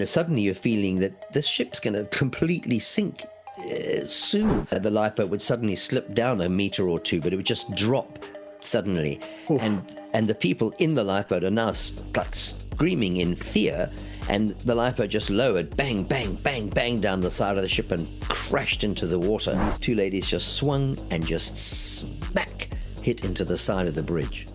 Suddenly you're feeling that this ship's going to completely sink soon. The lifeboat would suddenly slip down a meter or two, but it would just drop suddenly. Oof. And the people in the lifeboat are now like screaming in fear. And the lifeboat just lowered, bang, bang, bang, bang down the side of the ship and crashed into the water. And these two ladies just swung and just smack hit into the side of the bridge.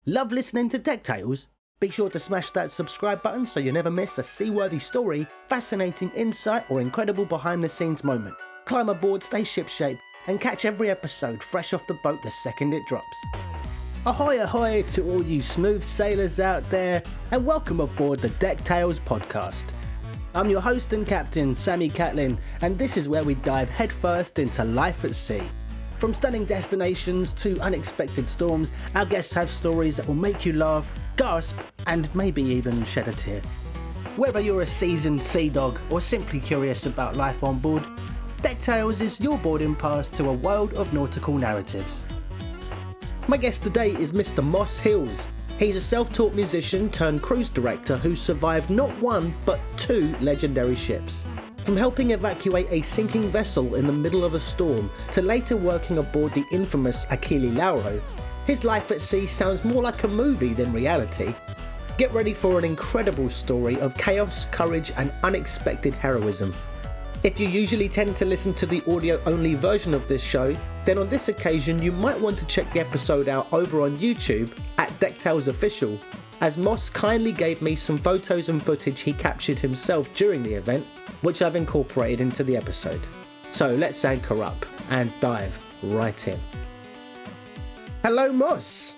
Love listening to Deck Tales? Be sure to smash that subscribe button so you never miss a seaworthy story, fascinating insight, or incredible behind-the-scenes moment. Climb aboard, stay shipshape, and catch every episode fresh off the boat the second it drops. Ahoy ahoy to all you smooth sailors out there, and welcome aboard the Deck Tales podcast. I'm your host and captain, Sammy Catlin, and this is where we dive headfirst into life at sea. From stunning destinations to unexpected storms, our guests have stories that will make you laugh, gasp, and maybe even shed a tear. Whether you're a seasoned sea dog or simply curious about life on board, Deck Tales is your boarding pass to a world of nautical narratives. My guest today is Mr. Moss Hills. He's a self-taught musician turned cruise director who survived not one but two legendary ships. From helping evacuate a sinking vessel in the middle of a storm to later working aboard the infamous Achille Lauro, his life at sea sounds more like a movie than reality. Get ready for an incredible story of chaos, courage and unexpected heroism. If you usually tend to listen to the audio-only version of this show, then on this occasion you might want to check the episode out over on YouTube at DeckTales Official, as Moss kindly gave me some photos and footage he captured himself during the event, which I've incorporated into the episode. So let's anchor up and dive right in. Hello, Moss.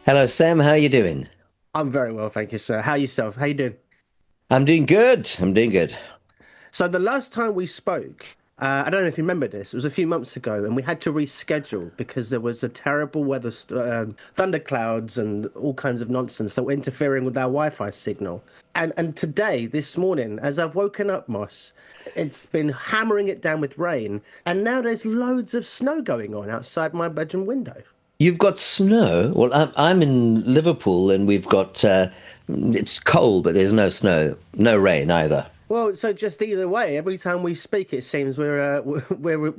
Hello, Sam. How are you doing? I'm very well, thank you, sir. How are yourself? How you doing? I'm doing good. So the last time we spoke, I don't know if you remember this, it was a few months ago, and we had to reschedule because there was a terrible weather, thunderclouds and all kinds of nonsense that were interfering with our Wi-Fi signal. And today, this morning, as I've woken up, Moss, it's been hammering it down with rain, and now there's loads of snow going on outside my bedroom window. You've got snow? Well, I'm in Liverpool and we've got, it's cold, but there's no snow, no rain either. Well, so just either way, every time we speak, it seems we're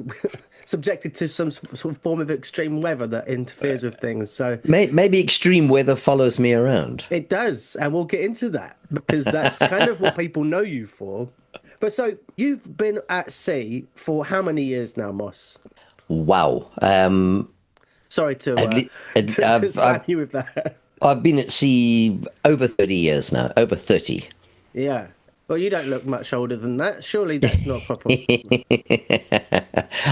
subjected to some sort of form of extreme weather that interferes with things. So maybe extreme weather follows me around. It does, and we'll get into that because that's kind of what people know you for. But so you've been at sea for how many years now, Moss? Wow. Sorry to slap you with that. I've been at sea over 30 years now, over 30. Yeah. Well, you don't look much older than that. Surely that's not proper.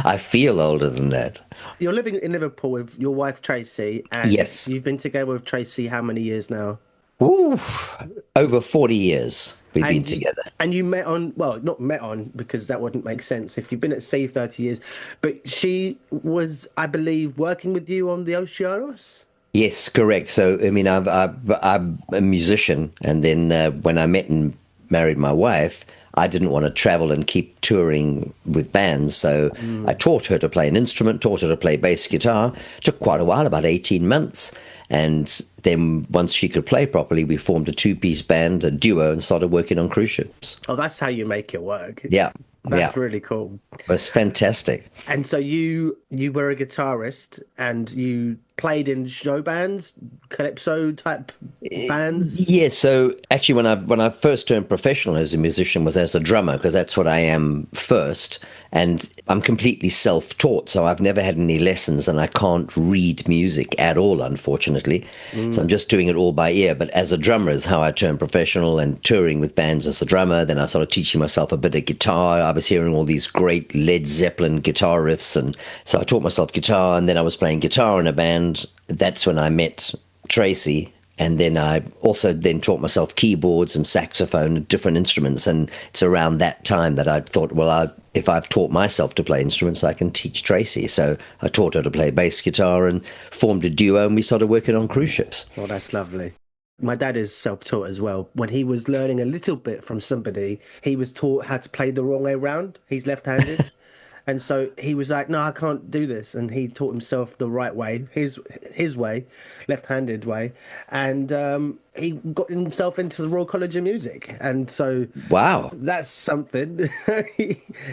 I feel older than that. You're living in Liverpool with your wife, Tracy. And yes. You've been together with Tracy how many years now? Ooh, over 40 years we've been together. And you met on, well, not met on because that wouldn't make sense if you've been at sea 30 years. But she was, I believe, working with you on the Oceanos? Yes, correct. So, I mean, I'm a musician. And then when I met and married my wife, I didn't want to travel and keep touring with bands, so I taught her to play an instrument, taught her to play bass guitar. It took quite a while, about 18 months, and then once she could play properly, we formed a two-piece band, a duo, and started working on cruise ships. Oh, that's how you make it work. Yeah. That's really cool. It was fantastic. And so you were a guitarist and you played in show bands, calypso type bands? Yeah, so actually when I first turned professional as a musician was as a drummer, because that's what I am first. And I'm completely self-taught, so I've never had any lessons and I can't read music at all, unfortunately. So I'm just doing it all by ear. But as a drummer is how I turned professional, and touring with bands as a drummer. Then I started teaching myself a bit of guitar. I was hearing all these great Led Zeppelin guitar riffs, and so I taught myself guitar, and then I was playing guitar in a band. That's when I met Tracy, and then I also then taught myself keyboards and saxophone and different instruments. And it's around that time that I thought, well, if I've taught myself to play instruments, I can teach Tracy. So I taught her to play bass guitar and formed a duo, and we started working on cruise ships. Oh, that's lovely. My dad is self-taught as well. When he was learning a little bit from somebody, he was taught how to play the wrong way round. He's left-handed. And so he was like, no, I can't do this. And he taught himself the right way, his way, left-handed way. And he got himself into the Royal College of Music. And so Wow. that's something.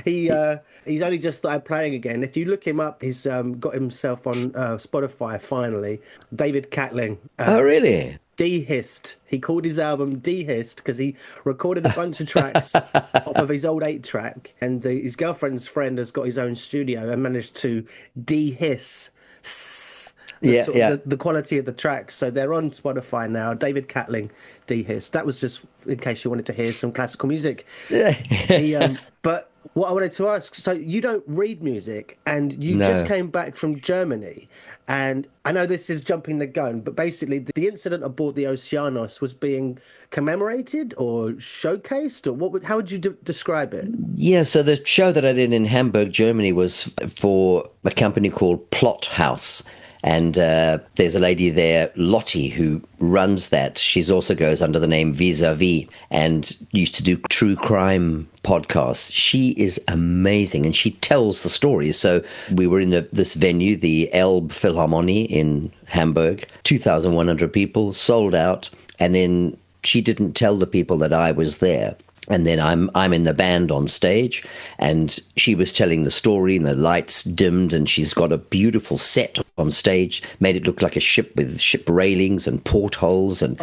He's only just started playing again. If you look him up, he's got himself on Spotify finally. David Catling. Oh, really? Dehist. He called his album Dehist because he recorded a bunch of tracks off of his old 8-track, and his girlfriend's friend has got his own studio and managed to dehiss the quality of the tracks. So they're on Spotify now. David Catling, Dehiss. That was just in case you wanted to hear some classical music. But what I wanted to ask, so you don't read music, and you just came back from Germany, and I know this is jumping the gun, but basically the incident aboard the Oceanos was being commemorated or showcased, or how would you describe it? Yeah, so the show that I did in Hamburg, Germany, was for a company called Plot House. And there's a lady there, Lottie, who runs that. She's also goes under the name Vis-a-Vis and used to do true crime podcasts. She is amazing, and she tells the stories. So we were in this venue, the Elbe Philharmonie in Hamburg, 2,100 people, sold out. And then she didn't tell the people that I was there. And then I'm in the band on stage, and she was telling the story, and the lights dimmed, and she's got a beautiful set on stage, made it look like a ship with ship railings and portholes, and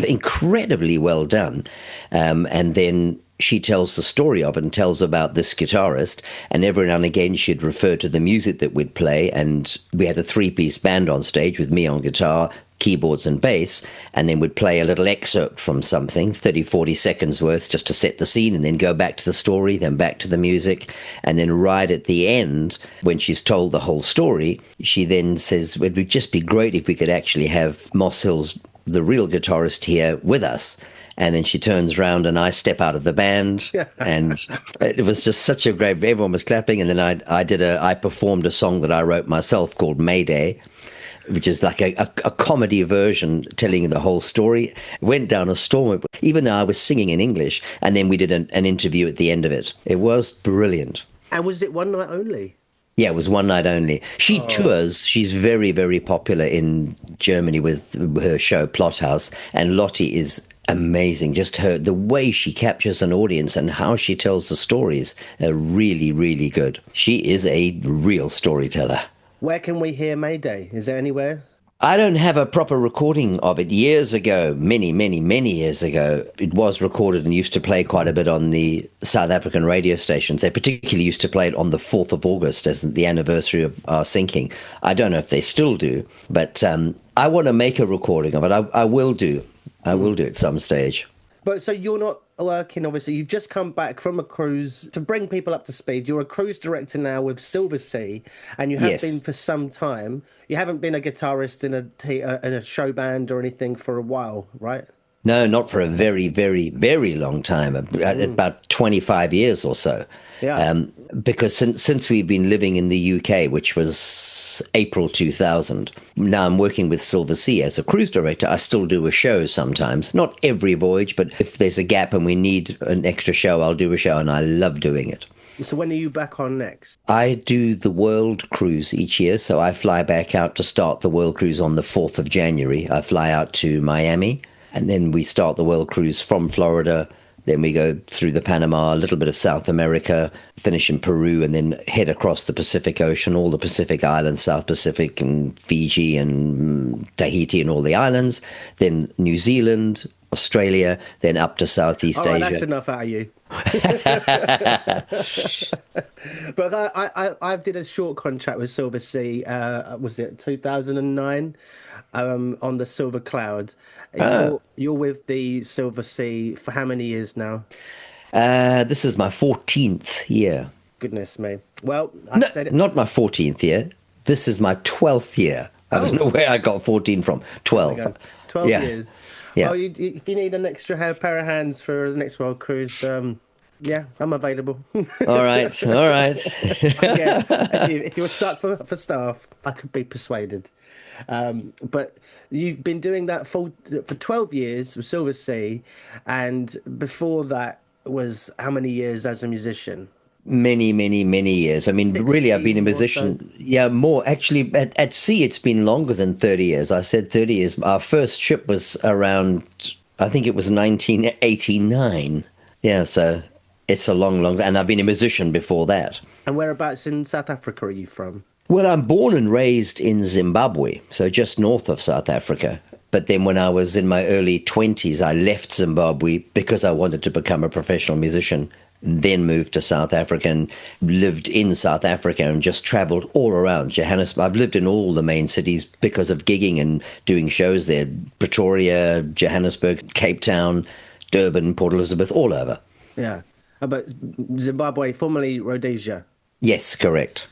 incredibly well done. And then she tells the story of it and tells about this guitarist, and every now and again she'd refer to the music that we'd play, and we had a 3-piece band on stage with me on guitar, keyboards and bass, and then we'd play a little excerpt from something, 30-40 seconds worth, just to set the scene, and then go back to the story, then back to the music. And then right at the end, when she's told the whole story, she then says, it would just be great if we could actually have Moss Hill's, the real guitarist, here with us. And then she turns around and I step out of the band, and it was just such a great, everyone was clapping. And then I performed a song that I wrote myself called Mayday, which is like a comedy version telling the whole story. It went down a storm, even though I was singing in English. And then we did an interview at the end of it. It was brilliant. And was it one night only? Yeah, it was one night only. She tours. She's very, very popular in Germany with her show Plot House. And Lottie is amazing. Just the way she captures an audience and how she tells the stories are really, really good. She is a real storyteller. Where can we hear Mayday? Is there anywhere? I don't have a proper recording of it. Years ago, many, many, many years ago, it was recorded and used to play quite a bit on the South African radio stations. They particularly used to play it on the 4th of August as the anniversary of our sinking. I don't know if they still do, but I want to make a recording of it. I will do. I will do at some stage. But so you're not working, obviously, you've just come back from a cruise. To bring people up to speed, you're a cruise director now with Silver Sea, and you have been for some time. You haven't been a guitarist in a show band or anything for a while, right? No, not for a very, very, very long time, about 25 years or so. Yeah. Because since we've been living in the UK, which was April 2000, now I'm working with Silver Sea as a cruise director. I still do a show sometimes, not every voyage, but if there's a gap and we need an extra show, I'll do a show, and I love doing it. So when are you back on next? I do the World Cruise each year, so I fly back out to start the World Cruise on the 4th of January. I fly out to Miami, and then we start the World Cruise from Florida. Then we go through the Panama, a little bit of South America, finish in Peru, and then head across the Pacific Ocean, all the Pacific Islands, South Pacific and Fiji and Tahiti and all the islands. Then New Zealand, Australia, then up to Southeast Asia. That's enough out of you. But I did a short contract with Silver Sea, was it 2009, on the Silver Cloud. You're with the Silver Sea for how many years now? This is my 14th year. Goodness me. Well, not my 14th year. This is my 12th year. I don't know where I got 14 from. 12. 12 years. Yeah. Well, if you need an extra pair of hands for the next World Cruise, yeah, I'm available. All right. Yeah, if you're stuck for staff, I could be persuaded. But you've been doing that for 12 years with Silver Sea, and before that was how many years as a musician? Many, many, many years. I mean, really, I've been a 16 or so? musician. Yeah, more. Actually, at sea, it's been longer than 30 years. I said 30 years. Our first ship was around, I think it was 1989. Yeah, so it's a long, long, and I've been a musician before that. And whereabouts in South Africa are you from? Well, I'm born and raised in Zimbabwe, so just north of South Africa. But then when I was in my early 20s, I left Zimbabwe because I wanted to become a professional musician, then moved to South Africa and lived in South Africa and just traveled all around Johannesburg. I've lived in all the main cities because of gigging and doing shows there. Pretoria, Johannesburg, Cape Town, Durban, Port Elizabeth, all over. Yeah. But Zimbabwe, formerly Rhodesia. Yes, correct.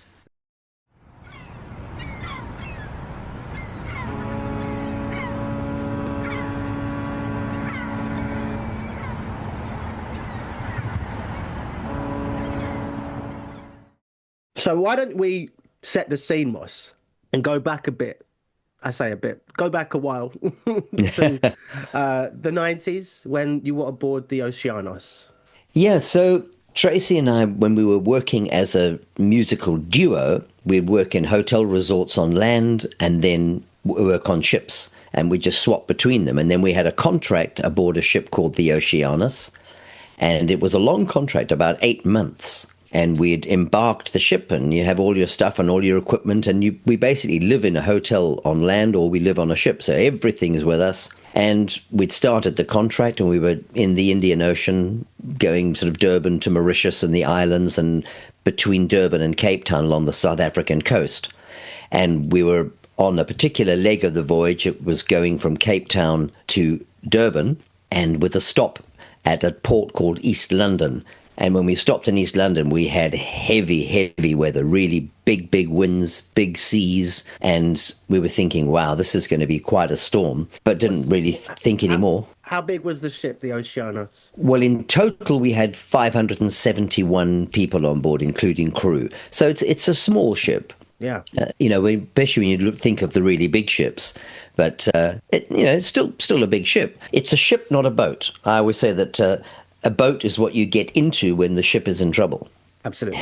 So why don't we set the scene, Moss, and go back a bit? I say a bit. Go back a while to the 90s when you were aboard the Oceanos. Yeah, so Tracy and I, when we were working as a musical duo, we'd work in hotel resorts on land and then work on ships, and we just swap between them. And then we had a contract aboard a ship called the Oceanus, and it was a long contract, about 8 months. And we'd embarked the ship, and you have all your stuff and all your equipment, and we basically live in a hotel on land or we live on a ship, so everything is with us. And we'd started the contract, and we were in the Indian Ocean, going sort of Durban to Mauritius and the islands, and between Durban and Cape Town along the South African coast. And we were on a particular leg of the voyage. It was going from Cape Town to Durban, and with a stop at a port called East London. And when we stopped in East London, we had heavy, heavy weather, really big, big winds, big seas. And we were thinking, wow, this is going to be quite a storm, but didn't really think anymore. How big was the ship, the Oceanos? Well, in total, we had 571 people on board, including crew. So it's a small ship. Yeah. Especially when you think of the really big ships. But, it's still a big ship. It's a ship, not a boat. I always say that a boat is what you get into when the ship is in trouble. Absolutely.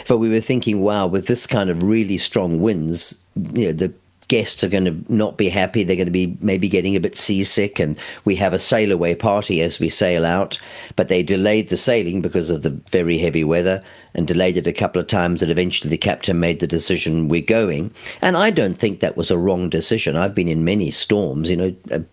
So we were thinking, wow, with this kind of really strong winds, the guests are going to not be happy. They're going to be maybe getting a bit seasick, and we have a sail away party as we sail out. But they delayed the sailing because of the very heavy weather and delayed it a couple of times, and eventually the captain made the decision, we're going. And I don't think that was a wrong decision. I've been in many storms.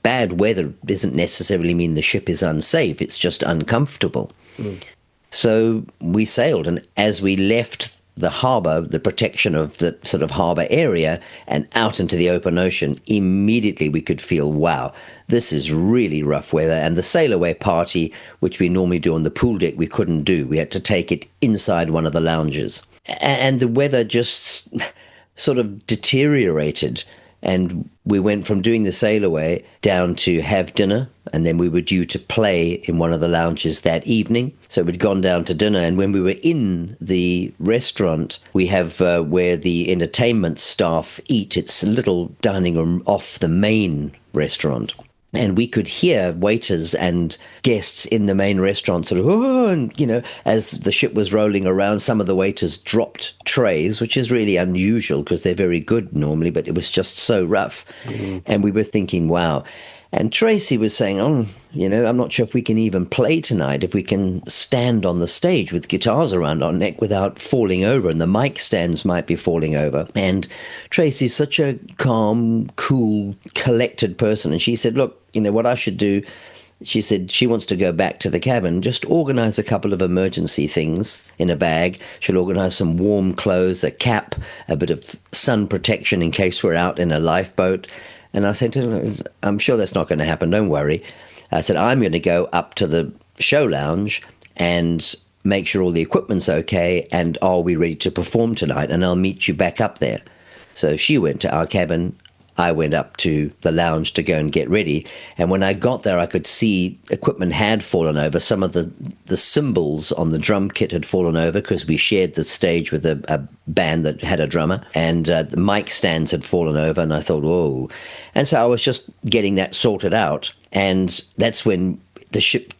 Bad weather doesn't necessarily mean the ship is unsafe. It's just uncomfortable. Mm. So we sailed, and as we left the harbour, the protection of the sort of harbour area, and out into the open ocean, immediately we could feel, wow, this is really rough weather. And the sail away party, which we normally do on the pool deck, we couldn't do. We had to take it inside one of the lounges. And the weather just sort of deteriorated. And we went from doing the sail away down to have dinner, and then we were due to play in one of the lounges that evening. So we'd gone down to dinner, and when we were in the restaurant, we have where the entertainment staff eat. It's a little dining room off the main restaurant. And we could hear waiters and guests in the main restaurant sort of, oh, and, as the ship was rolling around, some of the waiters dropped trays, which is really unusual because they're very good normally, but it was just so rough. Mm-hmm. And we were thinking, wow. And Tracy was saying, I'm not sure if we can even play tonight, if we can stand on the stage with guitars around our neck without falling over, and the mic stands might be falling over. And Tracy's such a calm, cool, collected person. And she said, look, what I should do, she said she wants to go back to the cabin, just organize a couple of emergency things in a bag. She'll organize some warm clothes, a cap, a bit of sun protection in case we're out in a lifeboat. And I said to her, I'm sure that's not going to happen, don't worry. I said, I'm going to go up to the show lounge and make sure all the equipment's okay, and are we ready to perform tonight? And I'll meet you back up there. So she went to our cabin. I went up to the lounge to go and get ready. And when I got there, I could see equipment had fallen over. Some of the cymbals on the drum kit had fallen over because we shared the stage with a band that had a drummer. And the mic stands had fallen over. And I thought, whoa. And so I was just getting that sorted out. And that's when the ship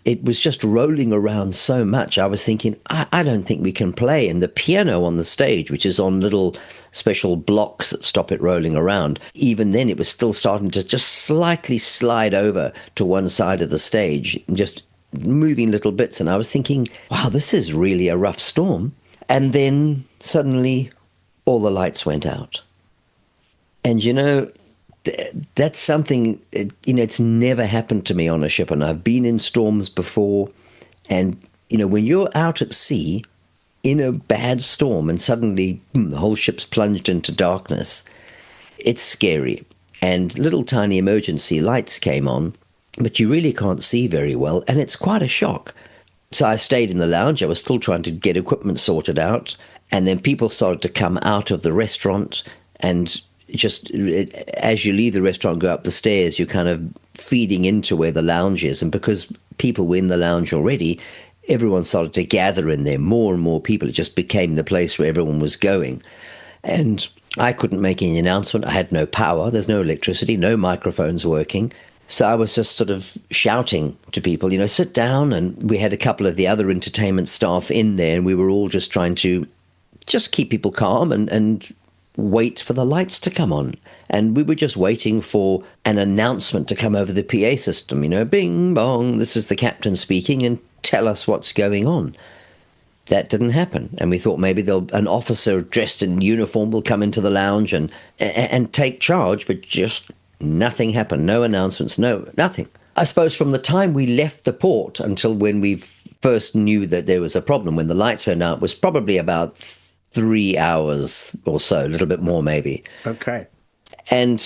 it was just rolling around so much. I was thinking, I don't think we can play. And the piano on the stage, which is on little special blocks that stop it rolling around, even then it was still starting to just slightly slide over to one side of the stage, just moving little bits. And I was thinking, wow, this is really a rough storm. And then suddenly all the lights went out. And that's something, it's never happened to me on a ship, and I've been in storms before. And, when you're out at sea in a bad storm and suddenly the whole ship's plunged into darkness, it's scary. And little tiny emergency lights came on, but you really can't see very well, and it's quite a shock. So I stayed in the lounge. I was still trying to get equipment sorted out, and then people started to come out of the restaurant, and just as you leave the restaurant, go up the stairs, you're kind of feeding into where the lounge is. And because people were in the lounge already, everyone started to gather in there, more and more people. It just became the place where everyone was going. And I couldn't make any announcement. I had no power. There's no electricity, no microphones working. So I was just sort of shouting to people, sit down. And we had a couple of the other entertainment staff in there, and we were all just trying to just keep people calm and wait for the lights to come on. And we were just waiting for an announcement to come over the PA system, bing bong, this is the captain speaking, and tell us what's going on. That didn't happen. And we thought maybe an officer dressed in uniform will come into the lounge and take charge, but just nothing happened. No announcements, nothing. I suppose from the time we left the port until when we first knew that there was a problem, when the lights went out, was probably about 3 hours or so, a little bit more maybe. Okay. And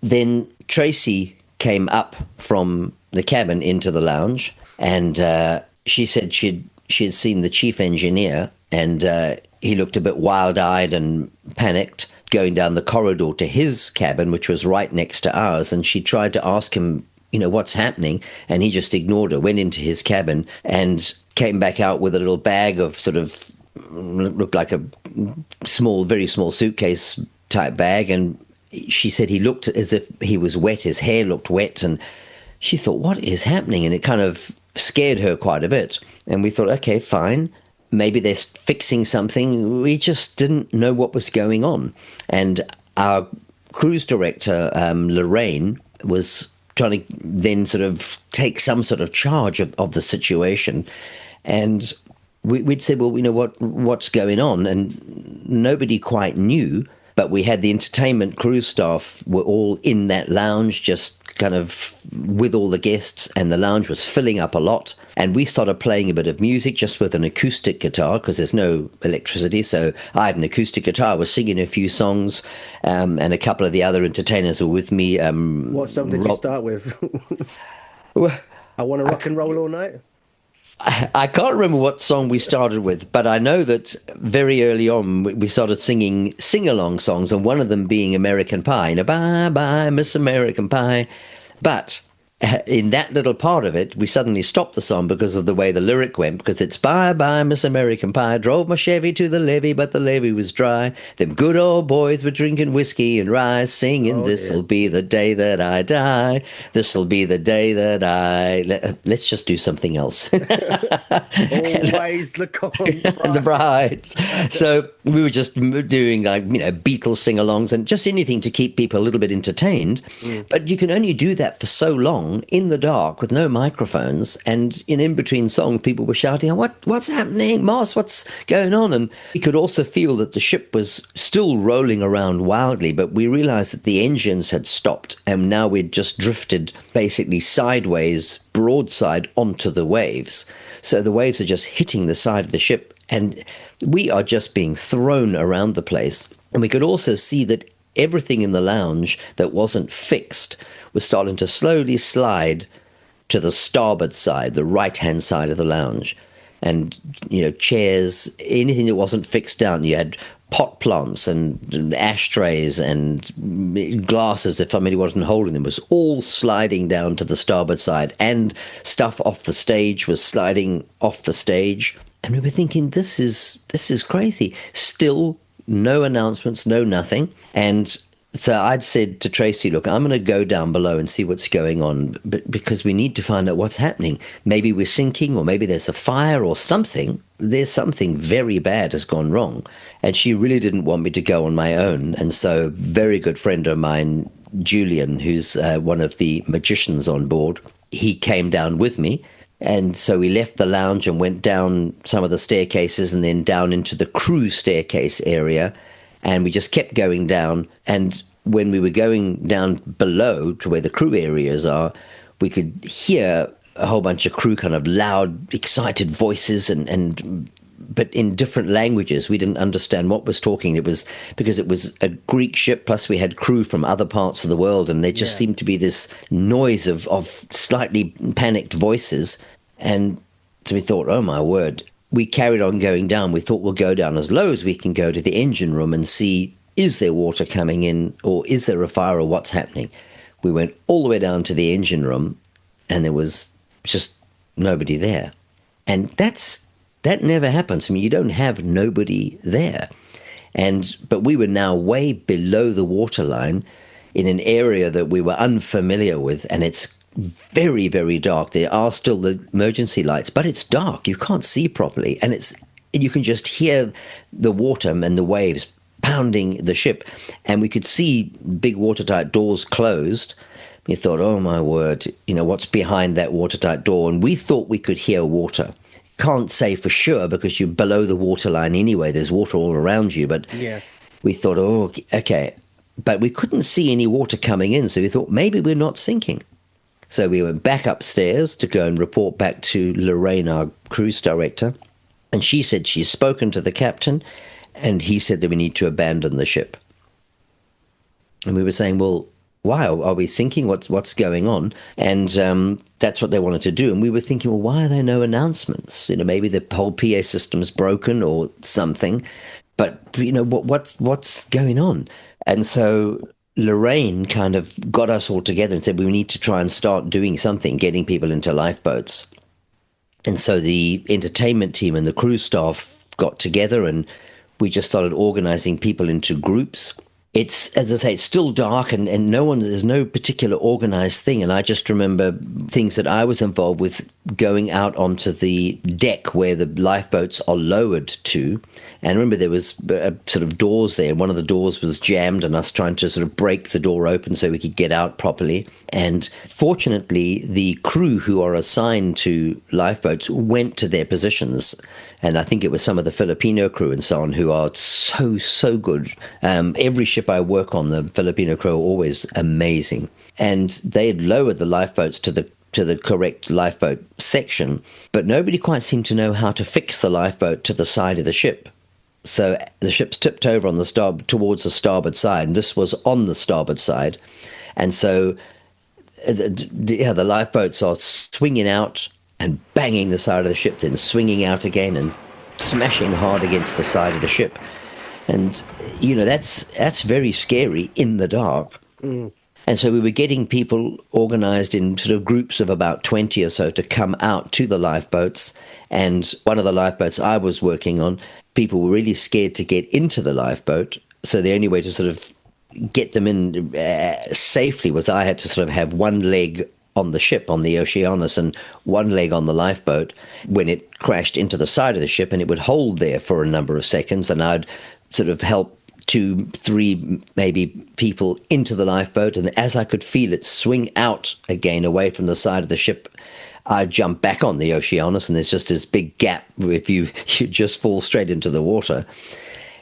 then Tracy came up from the cabin into the lounge, and she said she had seen the chief engineer, and he looked a bit wild-eyed and panicked going down the corridor to his cabin, which was right next to ours. And she tried to ask him, what's happening? And he just ignored her, went into his cabin and came back out with a little bag of sort of looked like a very small suitcase type bag. And she said he looked as if he was wet. His hair looked wet. And she thought, what is happening? And it kind of scared her quite a bit. And we thought, okay, fine. Maybe they're fixing something. We just didn't know what was going on. And our cruise director, Lorraine, was trying to then sort of take some sort of charge of the situation. And we'd said, well, what's going on? And nobody quite knew. But we had the entertainment cruise staff were all in that lounge, just kind of with all the guests, and the lounge was filling up a lot. And we started playing a bit of music just with an acoustic guitar because there's no electricity. So I had an acoustic guitar. I was singing a few songs, and a couple of the other entertainers were with me. What song did you start with? I Want to Rock and Roll All Night? I can't remember what song we started with, but I know that very early on we started singing sing-along songs, and one of them being American Pie. Bye, bye, Miss American Pie. But in that little part of it, we suddenly stopped the song because of the way the lyric went, because it's bye, bye, Miss American Pie. Drove my Chevy to the levee, but the levee was dry. Them good old boys were drinking whiskey and rye, singing, this'll be the day that I die. This'll be the day that let's just do something else. Always look on the brides. So we were just doing Beatles sing-alongs and just anything to keep people a little bit entertained. But you can only do that for so long in the dark with no microphones, and in between songs people were shouting, what's happening, Moss, what's going on? And we could also feel that the ship was still rolling around wildly, but we realized that the engines had stopped, and now we'd just drifted basically sideways, broadside onto the waves. So the waves are just hitting the side of the ship, and we are just being thrown around the place. And we could also see that everything in the lounge that wasn't fixed was starting to slowly slide to the starboard side, the right-hand side of the lounge. And, chairs, anything that wasn't fixed down. You had pot plants and ashtrays and glasses, if somebody wasn't holding them, was all sliding down to the starboard side. And stuff off the stage was sliding off the stage. And we were thinking, this is crazy. Still no announcements, no nothing. And So I'd said to Tracy, look, I'm going to go down below and see what's going on, because we need to find out what's happening. Maybe we're sinking, or maybe there's a fire or something. There's something very bad has gone wrong. And she really didn't want me to go on my own. And so a very good friend of mine, Julian, who's one of the magicians on board, he came down with me. And so we left the lounge and went down some of the staircases and then down into the crew staircase area. And we just kept going down. And when we were going down below to where the crew areas are, we could hear a whole bunch of crew kind of loud, excited voices, but in different languages. We didn't understand what was talking. It was because it was a Greek ship, plus we had crew from other parts of the world, and there just seemed to be this noise of slightly panicked voices. And so we thought, oh my word. We carried on going down. We thought we'll go down as low as we can go to the engine room and see, is there water coming in, or is there a fire, or what's happening? We went all the way down to the engine room, and there was just nobody there. And that never happens. I mean, you don't have nobody there. But we were now way below the waterline in an area that we were unfamiliar with, and it's very, very dark. There are still the emergency lights, but it's dark. You can't see properly, and you can just hear the water and the waves pounding the ship. And we could see big watertight doors closed. We thought, oh my word, what's behind that watertight door? And we thought we could hear water. Can't say for sure because you're below the waterline anyway. There's water all around you, but we thought, oh, okay. But we couldn't see any water coming in, so we thought maybe we're not sinking. So we went back upstairs to go and report back to Lorraine, our cruise director. And she said she's spoken to the captain, and he said that we need to abandon the ship. And we were saying, well, why? Are we sinking? What's going on? And that's what they wanted to do. And we were thinking, well, why are there no announcements? Maybe the whole PA system's broken or something. But, what's going on? And so Lorraine kind of got us all together and said, we need to try and start doing something, getting people into lifeboats. And so the entertainment team and the crew staff got together, and we just started organizing people into groups. It's, as I say, it's still dark, and there's no particular organized thing. And I just remember things that I was involved with, going out onto the deck where the lifeboats are lowered to. And I remember there was sort of doors there, and one of the doors was jammed, and us trying to sort of break the door open so we could get out properly. And fortunately, the crew who are assigned to lifeboats went to their positions. And I think it was some of the Filipino crew and so on who are so good. Every ship I work on, the Filipino crew are always amazing. And they had lowered the lifeboats to the correct lifeboat section, but nobody quite seemed to know how to fix the lifeboat to the side of the ship. So the ship's tipped over on towards the starboard side, and this was on the starboard side. And so the lifeboats are swinging out and banging the side of the ship, then swinging out again and smashing hard against the side of the ship. And, that's very scary in the dark. Mm. And so we were getting people organized in sort of groups of about 20 or so to come out to the lifeboats. And one of the lifeboats I was working on, people were really scared to get into the lifeboat. So the only way to sort of get them in safely was I had to sort of have one leg on the ship, on the Oceanos, and one leg on the lifeboat when it crashed into the side of the ship, and it would hold there for a number of seconds, and I'd sort of help 2, 3 maybe people into the lifeboat, and as I could feel it swing out again away from the side of the ship, I'd jump back on the Oceanos, and there's just this big gap if you just fall straight into the water.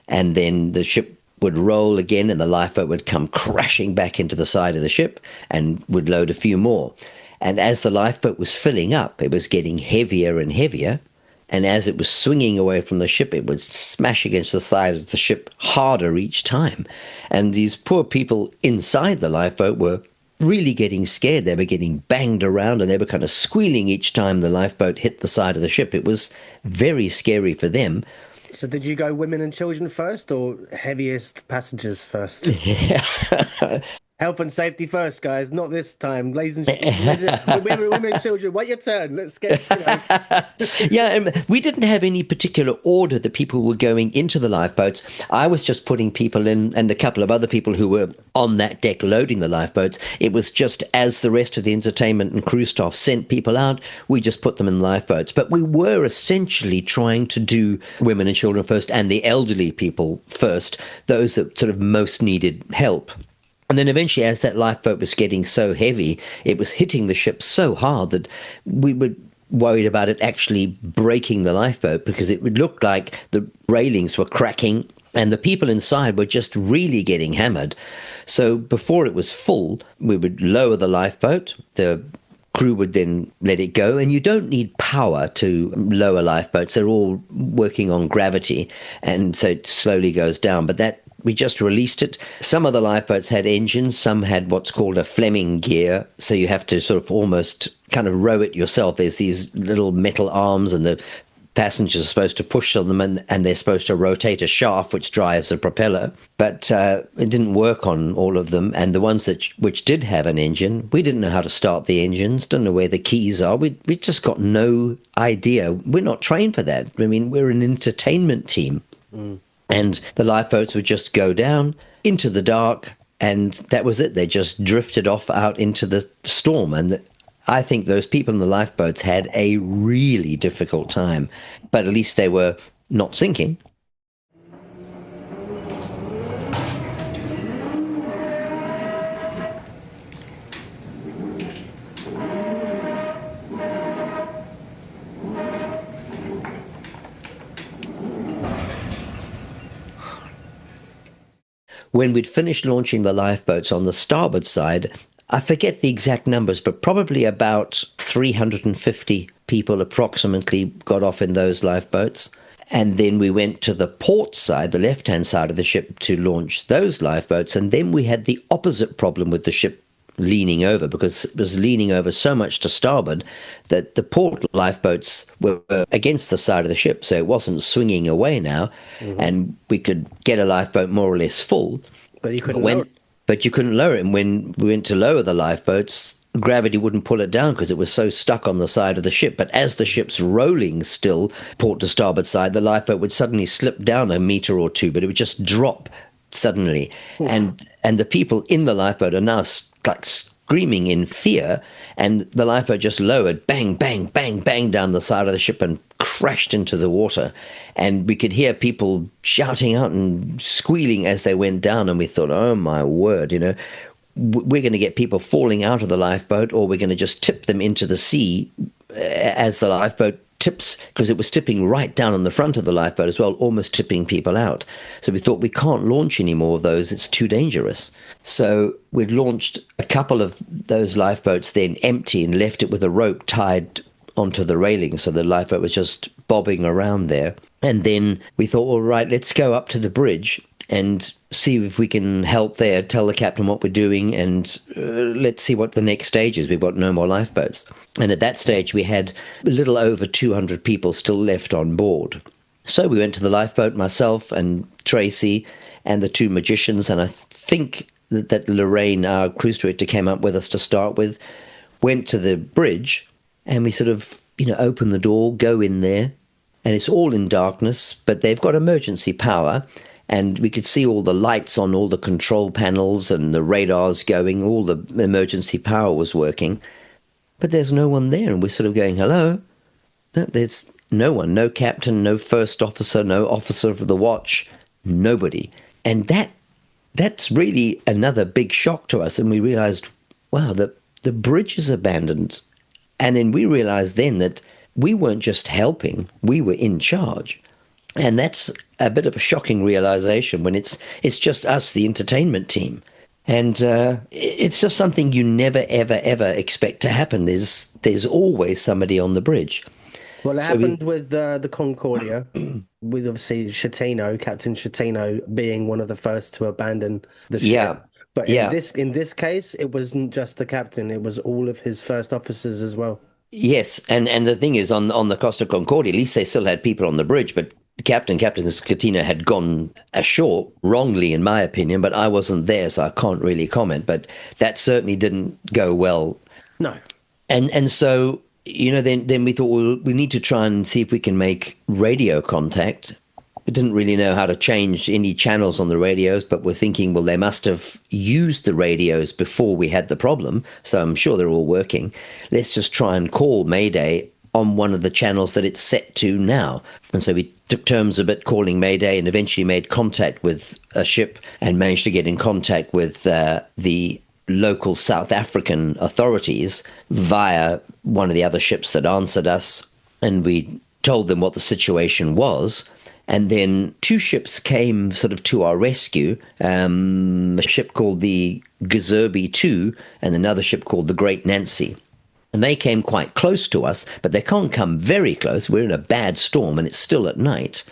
And then the ship would roll again, and the lifeboat would come crashing back into the side of the ship and would load a few more. And as the lifeboat was filling up, it was getting heavier and heavier. And as it was swinging away from the ship, it would smash against the side of the ship harder each time. And these poor people inside the lifeboat were really getting scared. They were getting banged around, and they were kind of squealing each time the lifeboat hit the side of the ship. It was very scary for them. So did you go women and children first, or heaviest passengers first? Yeah. Health and safety first, guys. Not this time, ladies and women and children. Wait your turn. Let's get. Yeah, and we didn't have any particular order that people were going into the lifeboats. I was just putting people in, and a couple of other people who were on that deck loading the lifeboats. It was just as the rest of the entertainment and crew staff sent people out, we just put them in lifeboats. But we were essentially trying to do women and children first, and the elderly people first, those that sort of most needed help. And then eventually, as that lifeboat was getting so heavy, it was hitting the ship so hard that we were worried about it actually breaking the lifeboat, because it would look like the railings were cracking and the people inside were just really getting hammered. So before it was full, we would lower the lifeboat. The crew would then let it go. And you don't need power to lower lifeboats. They're all working on gravity. And so it slowly goes down. But that we just released it. Some of the lifeboats had engines. Some had what's called a Fleming gear. So you have to sort of almost kind of row it yourself. There's these little metal arms, and the passengers are supposed to push on them, and they're supposed to rotate a shaft which drives a propeller. But it didn't work on all of them. And the ones which did have an engine, we didn't know how to start the engines, don't know where the keys are. We just got no idea. We're not trained for that. I mean, we're an entertainment team. And the lifeboats would just go down into the dark, and that was it. They just drifted off out into the storm. And I think those people in the lifeboats had a really difficult time, but at least they were not sinking. When we'd finished launching the lifeboats on the starboard side, I forget the exact numbers, but probably about 350 people approximately got off in those lifeboats. And then we went to the port side, the left-hand side of the ship, to launch those lifeboats. And then we had the opposite problem with the ship leaning over, because it was leaning over so much to starboard that the port lifeboats were against the side of the ship, so it wasn't swinging away now. And we could get a lifeboat more or less full. But you couldn't lower it. But you couldn't lower it. And when we went to lower the lifeboats, gravity wouldn't pull it down because it was so stuck on the side of the ship. But as the ship's rolling still, port to starboard side, the lifeboat would suddenly slip down a meter or two, but it would just drop suddenly. And the people in the lifeboat are now like screaming in fear, and the lifeboat just lowered, bang, bang, bang, bang, down the side of the ship and crashed into the water. And we could hear people shouting out and squealing as they went down, and we thought, oh my word, we're going to get people falling out of the lifeboat, or we're going to just tip them into the sea as the lifeboat tips, because it was tipping right down on the front of the lifeboat as well, almost tipping people out. So we thought, we can't launch any more of those, it's too dangerous. So we'd launched a couple of those lifeboats then empty, and left it with a rope tied onto the railing, so the lifeboat was just bobbing around there. And then we thought, all right, let's go up to the bridge and see if we can help there, tell the captain what we're doing, and let's see what the next stage is. We've got no more lifeboats. And at that stage, we had a little over 200 people still left on board. So we went to the lifeboat, myself and Tracy and the two magicians, and I think that Lorraine, our cruise director, came up with us to start with, went to the bridge, and we sort of, open the door, go in there, and it's all in darkness, but they've got emergency power. And we could see all the lights on all the control panels and the radars going, all the emergency power was working. But there's no one there, and we're sort of going, hello? No, there's no one, no captain, no first officer, no officer of the watch, nobody. And that's really another big shock to us. And we realized, wow, the bridge is abandoned. And then we realized then that we weren't just helping, we were in charge. And that's a bit of a shocking realization when it's just us, the entertainment team. And it's just something you never, ever, ever expect to happen. There's always somebody on the bridge. Well, it happened with the Concordia, with obviously Schettino, Captain Schettino, being one of the first to abandon the ship. Yeah. But in this case, it wasn't just the captain; it was all of his first officers as well. Yes, and the thing is, on the Costa Concordia, at least they still had people on the bridge, but Captain Scatino had gone ashore, wrongly in my opinion, but I wasn't there, so I can't really comment. But that certainly didn't go well. No. And so, then we thought, well, we need to try and see if we can make radio contact. We didn't really know how to change any channels on the radios, but we're thinking, well, they must have used the radios before we had the problem, so I'm sure they're all working. Let's just try and call Mayday on one of the channels that it's set to now. And so we took turns a bit calling Mayday and eventually made contact with a ship and managed to get in contact with the local South African authorities via one of the other ships that answered us. And we told them what the situation was. And then two ships came sort of to our rescue, a ship called the Gazerbi 2 and another ship called the Great Nancy. And they came quite close to us, but they can't come very close. We're in a bad storm and it's still at night.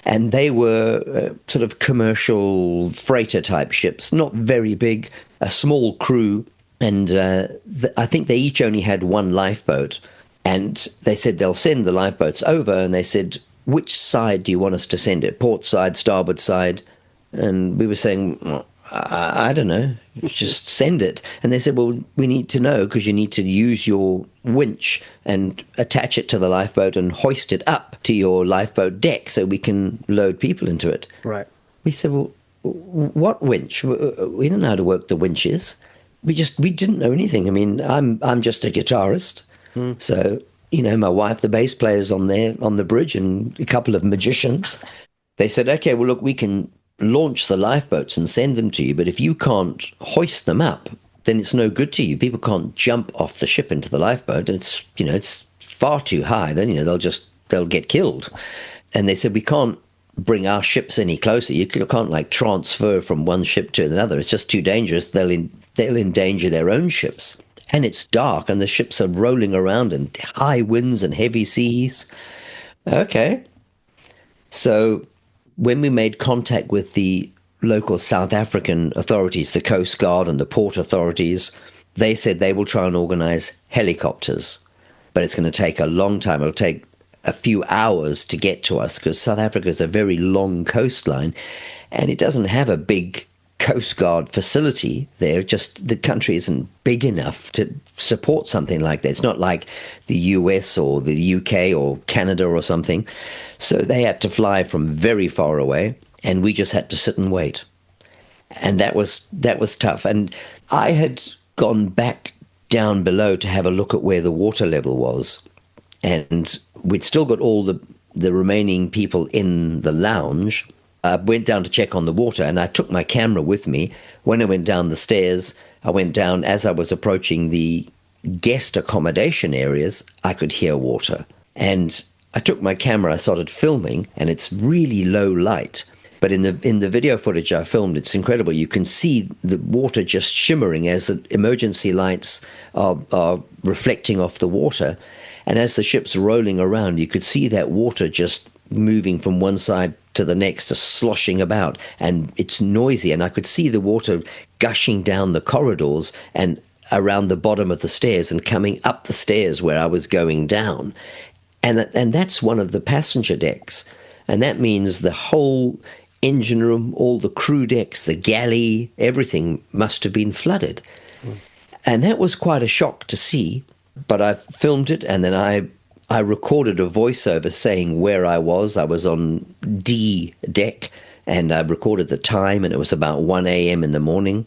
And they were sort of commercial freighter type ships, not very big, a small crew. And I think they each only had one lifeboat. And they said they'll send the lifeboats over. And they said, which side do you want us to send it? Port side, starboard side? And we were saying, well, I don't know, just send it. And they said, well, we need to know because you need to use your winch and attach it to the lifeboat and hoist it up to your lifeboat deck so we can load people into it. Right. We said, well, what winch? We don't know how to work the winches. We didn't know anything. I mean, I'm just a guitarist. So, my wife, the bass player's on there on the bridge and a couple of magicians. They said, okay, well, look, we can launch the lifeboats and send them to you, but if you can't hoist them up, then it's no good to you. People can't jump off the ship into the lifeboat. It's far too high. Then they'll get killed. And they said we can't bring our ships any closer. You can't transfer from one ship to another. It's just too dangerous. They'll endanger their own ships. And it's dark, and the ships are rolling around in high winds and heavy seas. Okay, so when we made contact with the local South African authorities, the Coast Guard and the port authorities, they said they will try and organize helicopters. But it's going to take a long time. It'll take a few hours to get to us because South Africa is a very long coastline and it doesn't have a big Coast Guard facility there. Just the country isn't big enough to support something like that. It's not like the US or the UK or Canada or something. So they had to fly from very far away, and we just had to sit and wait. And that was tough. And I had gone back down below to have a look at where the water level was. And we'd still got all the remaining people in the lounge. I went down to check on the water, and I took my camera with me. When I went down the stairs, I went down as I was approaching the guest accommodation areas, I could hear water. And I took my camera, I started filming, and it's really low light. But in the video footage I filmed, it's incredible. You can see the water just shimmering as the emergency lights are reflecting off the water. And as the ship's rolling around, you could see that water just moving from one side to the next, just sloshing about. And it's noisy. And I could see the water gushing down the corridors and around the bottom of the stairs and coming up the stairs where I was going down. And that's one of the passenger decks. And that means the whole engine room, all the crew decks, the galley, everything must have been flooded. And that was quite a shock to see. But I filmed it, and then I recorded a voiceover saying where I was. I was on D deck, and I recorded the time, and it was about 1 a.m. in the morning.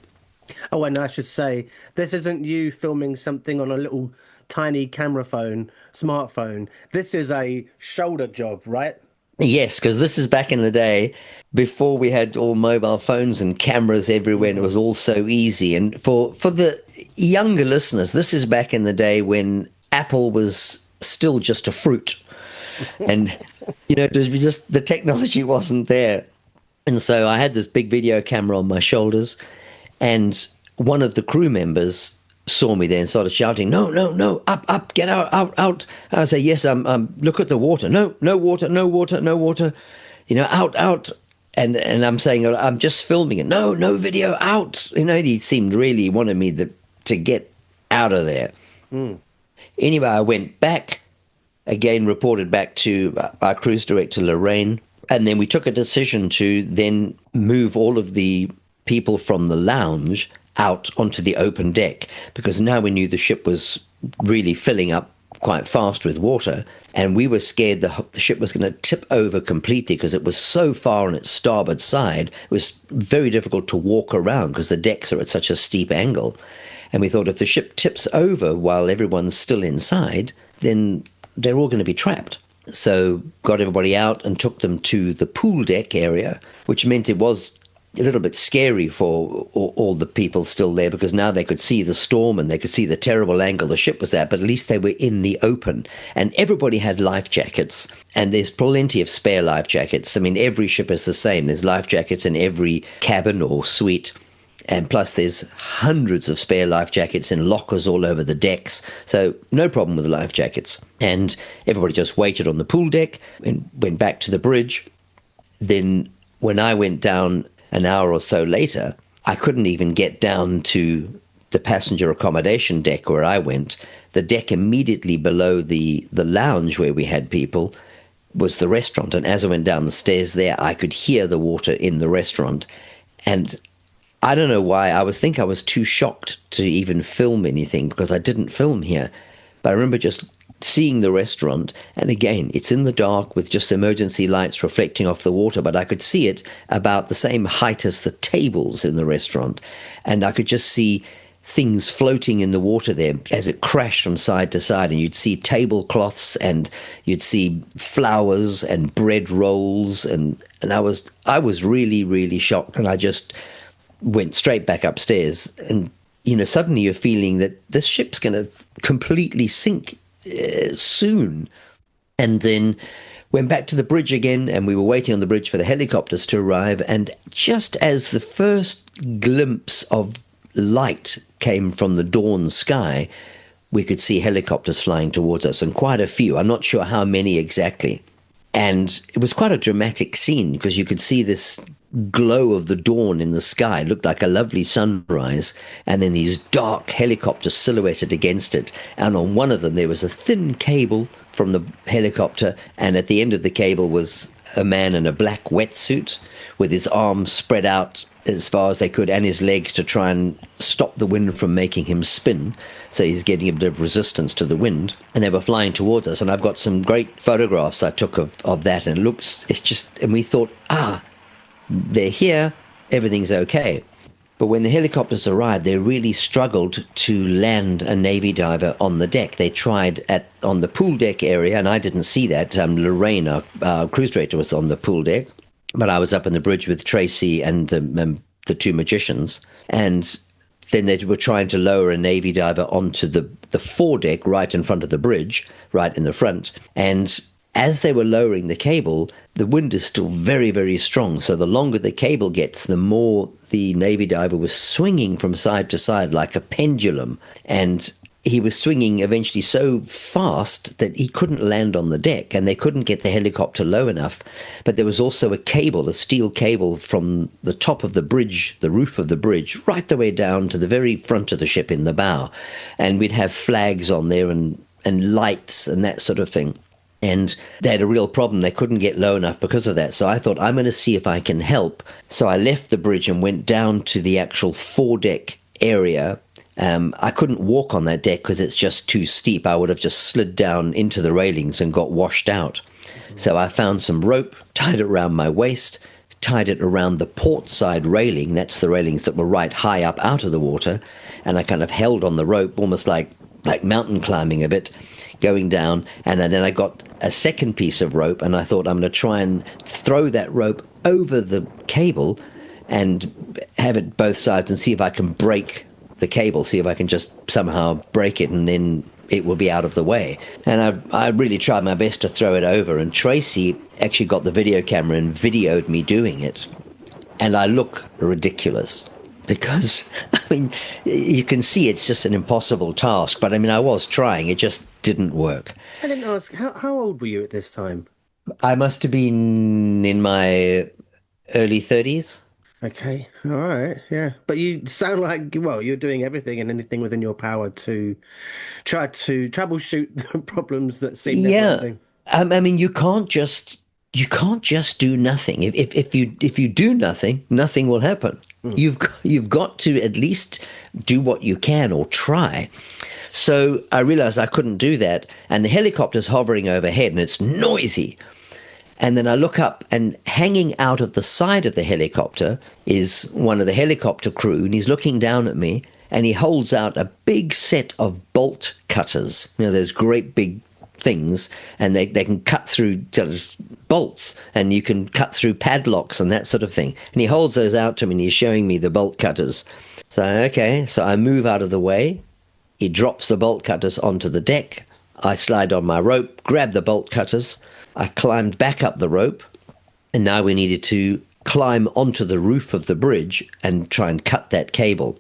Oh, and I should say, this isn't you filming something on a little tiny camera phone, smartphone. This is a shoulder job, right? Yes, because this is back in the day before we had all mobile phones and cameras everywhere, and it was all so easy. And for the younger listeners, this is back in the day when Apple was still just a fruit. And, it was just the technology wasn't there. And so I had this big video camera on my shoulders, and one of the crew members saw me there and started shouting, no, up, get out. I say, yes, look at the water. No water, out. And I'm saying, I'm just filming it. No video, out. He seemed really wanted me to get out of there. Anyway, I went back again reported back to our cruise director, Lorraine. And then we took a decision to then move all of the people from the lounge out onto the open deck, because now we knew the ship was really filling up quite fast with water, and we were scared the ship was going to tip over completely because it was so far on its starboard side. It was very difficult to walk around because the decks are at such a steep angle. And we thought if the ship tips over while everyone's still inside, then they're all going to be trapped. So got everybody out and took them to the pool deck area, which meant it was a little bit scary for all the people still there, because now they could see the storm and they could see the terrible angle the ship was at, but at least they were in the open. And everybody had life jackets, and there's plenty of spare life jackets. I mean, every ship is the same. There's life jackets in every cabin or suite. And plus there's hundreds of spare life jackets in lockers all over the decks. So no problem with the life jackets. And everybody just waited on the pool deck and went back to the bridge. Then when I went down an hour or so later, I couldn't even get down to the passenger accommodation deck where I went. The deck immediately below the lounge where we had people was the restaurant. And as I went down the stairs there, I could hear the water in the restaurant. And I don't know why. I was too shocked to even film anything, because I didn't film here. But I remember just seeing the restaurant, and again, it's in the dark with just emergency lights reflecting off the water, but I could see it about the same height as the tables in the restaurant, and I could just see things floating in the water there as it crashed from side to side, and you'd see tablecloths and you'd see flowers and bread rolls, and I was really, really shocked, and I just went straight back upstairs. And suddenly you're feeling that this ship's going to completely sink soon. And then went back to the bridge again, and we were waiting on the bridge for the helicopters to arrive. And just as the first glimpse of light came from the dawn sky, we could see helicopters flying towards us, and quite a few. I'm not sure how many exactly. And it was quite a dramatic scene, because you could see this glow of the dawn in the sky. It looked like a lovely sunrise, and then these dark helicopters silhouetted against it. And on one of them there was a thin cable from the helicopter, and at the end of the cable was a man in a black wetsuit with his arms spread out as far as they could, and his legs, to try and stop the wind from making him spin. So he's getting a bit of resistance to the wind, and they were flying towards us. And I've got some great photographs I took of that, and and we thought, they're here, everything's okay. But when the helicopters arrived, they really struggled to land a Navy diver on the deck. They tried on the pool deck area, and I didn't see that. Lorraine, our cruise director, was on the pool deck, but I was up in the bridge with Tracy and the two magicians. And then they were trying to lower a Navy diver onto the foredeck right in front of the bridge, right in the front. And as they were lowering the cable, the wind is still very, very strong. So the longer the cable gets, the more the Navy diver was swinging from side to side like a pendulum. And he was swinging eventually so fast that he couldn't land on the deck, and they couldn't get the helicopter low enough. But there was also a cable, a steel cable, from the top of the bridge, the roof of the bridge, right the way down to the very front of the ship in the bow. And we'd have flags on there and lights and that sort of thing. And they had a real problem. They couldn't get low enough because of that. So I thought, I'm going to see if I can help. So I left the bridge and went down to the actual foredeck area. I couldn't walk on that deck because it's just too steep. I would have just slid down into the railings and got washed out. So I found some rope, tied it around my waist, tied it around the port side railing. That's the railings that were right high up out of the water. And I kind of held on the rope, almost like mountain climbing a bit, going down. And then I got a second piece of rope, and I thought, I'm going to try and throw that rope over the cable and have it both sides and see if I can break the cable, see if I can just somehow break it, and then it will be out of the way. And I really tried my best to throw it over, and Tracy actually got the video camera and videoed me doing it. And I look ridiculous because, I mean, you can see it's just an impossible task, but I mean, I was trying, it just didn't work. I didn't ask, how old were you at this time? I must have been in my early 30s. Okay. All right. Yeah. But you sound like, well, you're doing everything and anything within your power to try to troubleshoot the problems that seem never Yeah. ending. I mean, you can't just do nothing. If you do nothing, nothing will happen. Mm. You've got to at least do what you can or try. So I realized I couldn't do that, and the helicopter's hovering overhead, and it's noisy. And then I look up, and hanging out of the side of the helicopter is one of the helicopter crew, and he's looking down at me, and he holds out a big set of bolt cutters. You know, those great big things, and they can cut through sort of bolts, and you can cut through padlocks and that sort of thing. And he holds those out to me, and he's showing me the bolt cutters. So, okay, so I move out of the way. He drops the bolt cutters onto the deck. I slide on my rope, grab the bolt cutters. I climbed back up the rope, and now we needed to climb onto the roof of the bridge and try and cut that cable.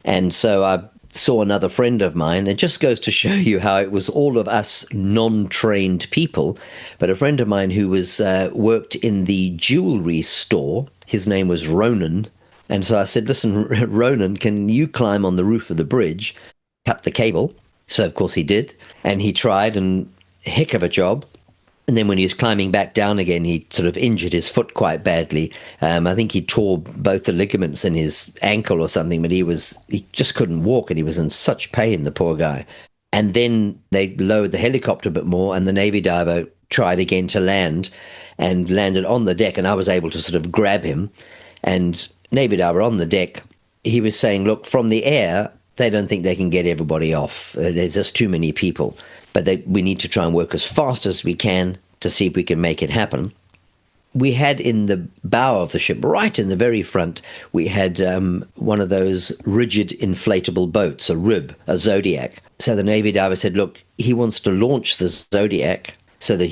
And so I saw another friend of mine. It just goes to show you how it was all of us non-trained people. But a friend of mine who was worked in the jewelry store, his name was Ronan. And so I said, listen, Ronan, can you climb on the roof of the bridge, cut the cable? So, of course, he did. And he tried, and heck of a job. And then when he was climbing back down again, he sort of injured his foot quite badly. I think he tore both the ligaments in his ankle or something, but he just couldn't walk, and he was in such pain, the poor guy. And then they lowered the helicopter a bit more, and the Navy diver tried again to land and landed on the deck, and I was able to sort of grab him. And Navy diver on the deck, he was saying, look, from the air, they don't think they can get everybody off. There's just too many people. But we need to try and work as fast as we can to see if we can make it happen. We had in the bow of the ship, right in the very front, we had one of those rigid inflatable boats, a rib, a Zodiac. So the Navy diver said, look, he wants to launch the Zodiac so that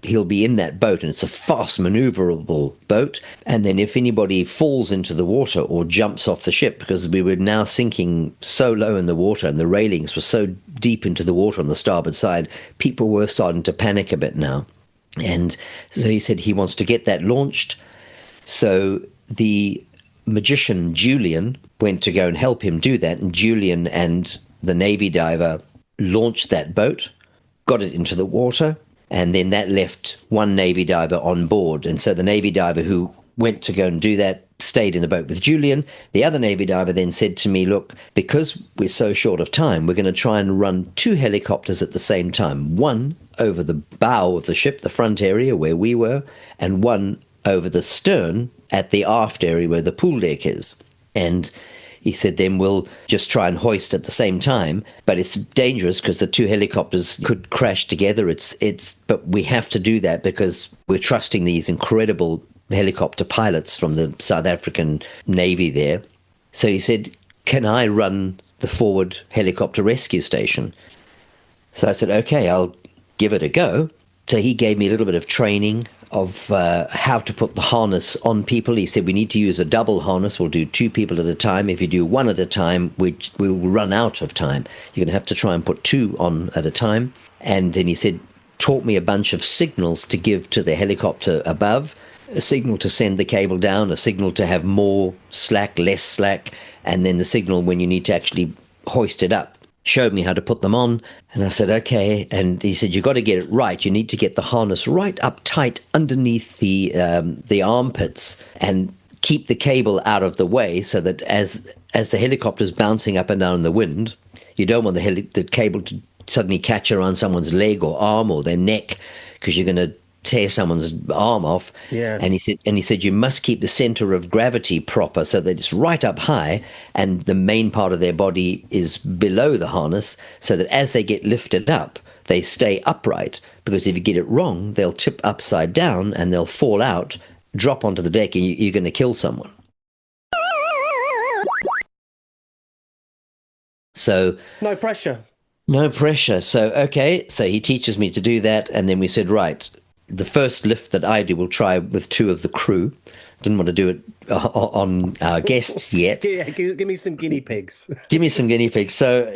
he'll be in that boat, and it's a fast maneuverable boat. And then if anybody falls into the water or jumps off the ship, because we were now sinking so low in the water and the railings were so deep into the water on the starboard side, people were starting to panic a bit now. And so he said he wants to get that launched. So the magician Julian went to go and help him do that, and Julian and the Navy diver launched that boat, got it into the water, and then that left one Navy diver on board. And so the Navy diver who went to go and do that stayed in the boat with Julian. The other Navy diver then said to me, look, because we're so short of time, we're going to try and run two helicopters at the same time. One over the bow of the ship, the front area where we were, and one over the stern at the aft area where the pool deck is. And he said, then we'll just try and hoist at the same time, but it's dangerous because the two helicopters could crash together. But we have to do that because we're trusting these incredible helicopter pilots from the South African Navy there. So he said, can I run the forward helicopter rescue station? So I said, okay, I'll give it a go. So he gave me a little bit of training of how to put the harness on people. He said, we need to use a double harness. We'll do two people at a time. If you do one at a time, we'll run out of time. You're going to have to try and put two on at a time. And then he said, taught me a bunch of signals to give to the helicopter above, a signal to send the cable down, a signal to have more slack, less slack, and then the signal when you need to actually hoist it up. Showed me how to put them on, and I said, okay. And he said, you've got to get it right. You need to get the harness right up tight underneath the armpits and keep the cable out of the way so that as the helicopter's bouncing up and down in the wind, you don't want the cable to suddenly catch around someone's leg or arm or their neck because you're going to tear someone's arm off. Yeah. And he said you must keep the center of gravity proper so that it's right up high and the main part of their body is below the harness so that as they get lifted up, they stay upright, because if you get it wrong, they'll tip upside down and they'll fall out, drop onto the deck, and you're going to kill someone. So no pressure. No pressure. So, okay, so he teaches me to do that, and then we said, right, the first lift that I do will try with 2 of the crew. Didn't want to do it on our guests yet. Yeah, give me some guinea pigs. Give me some guinea pigs. So,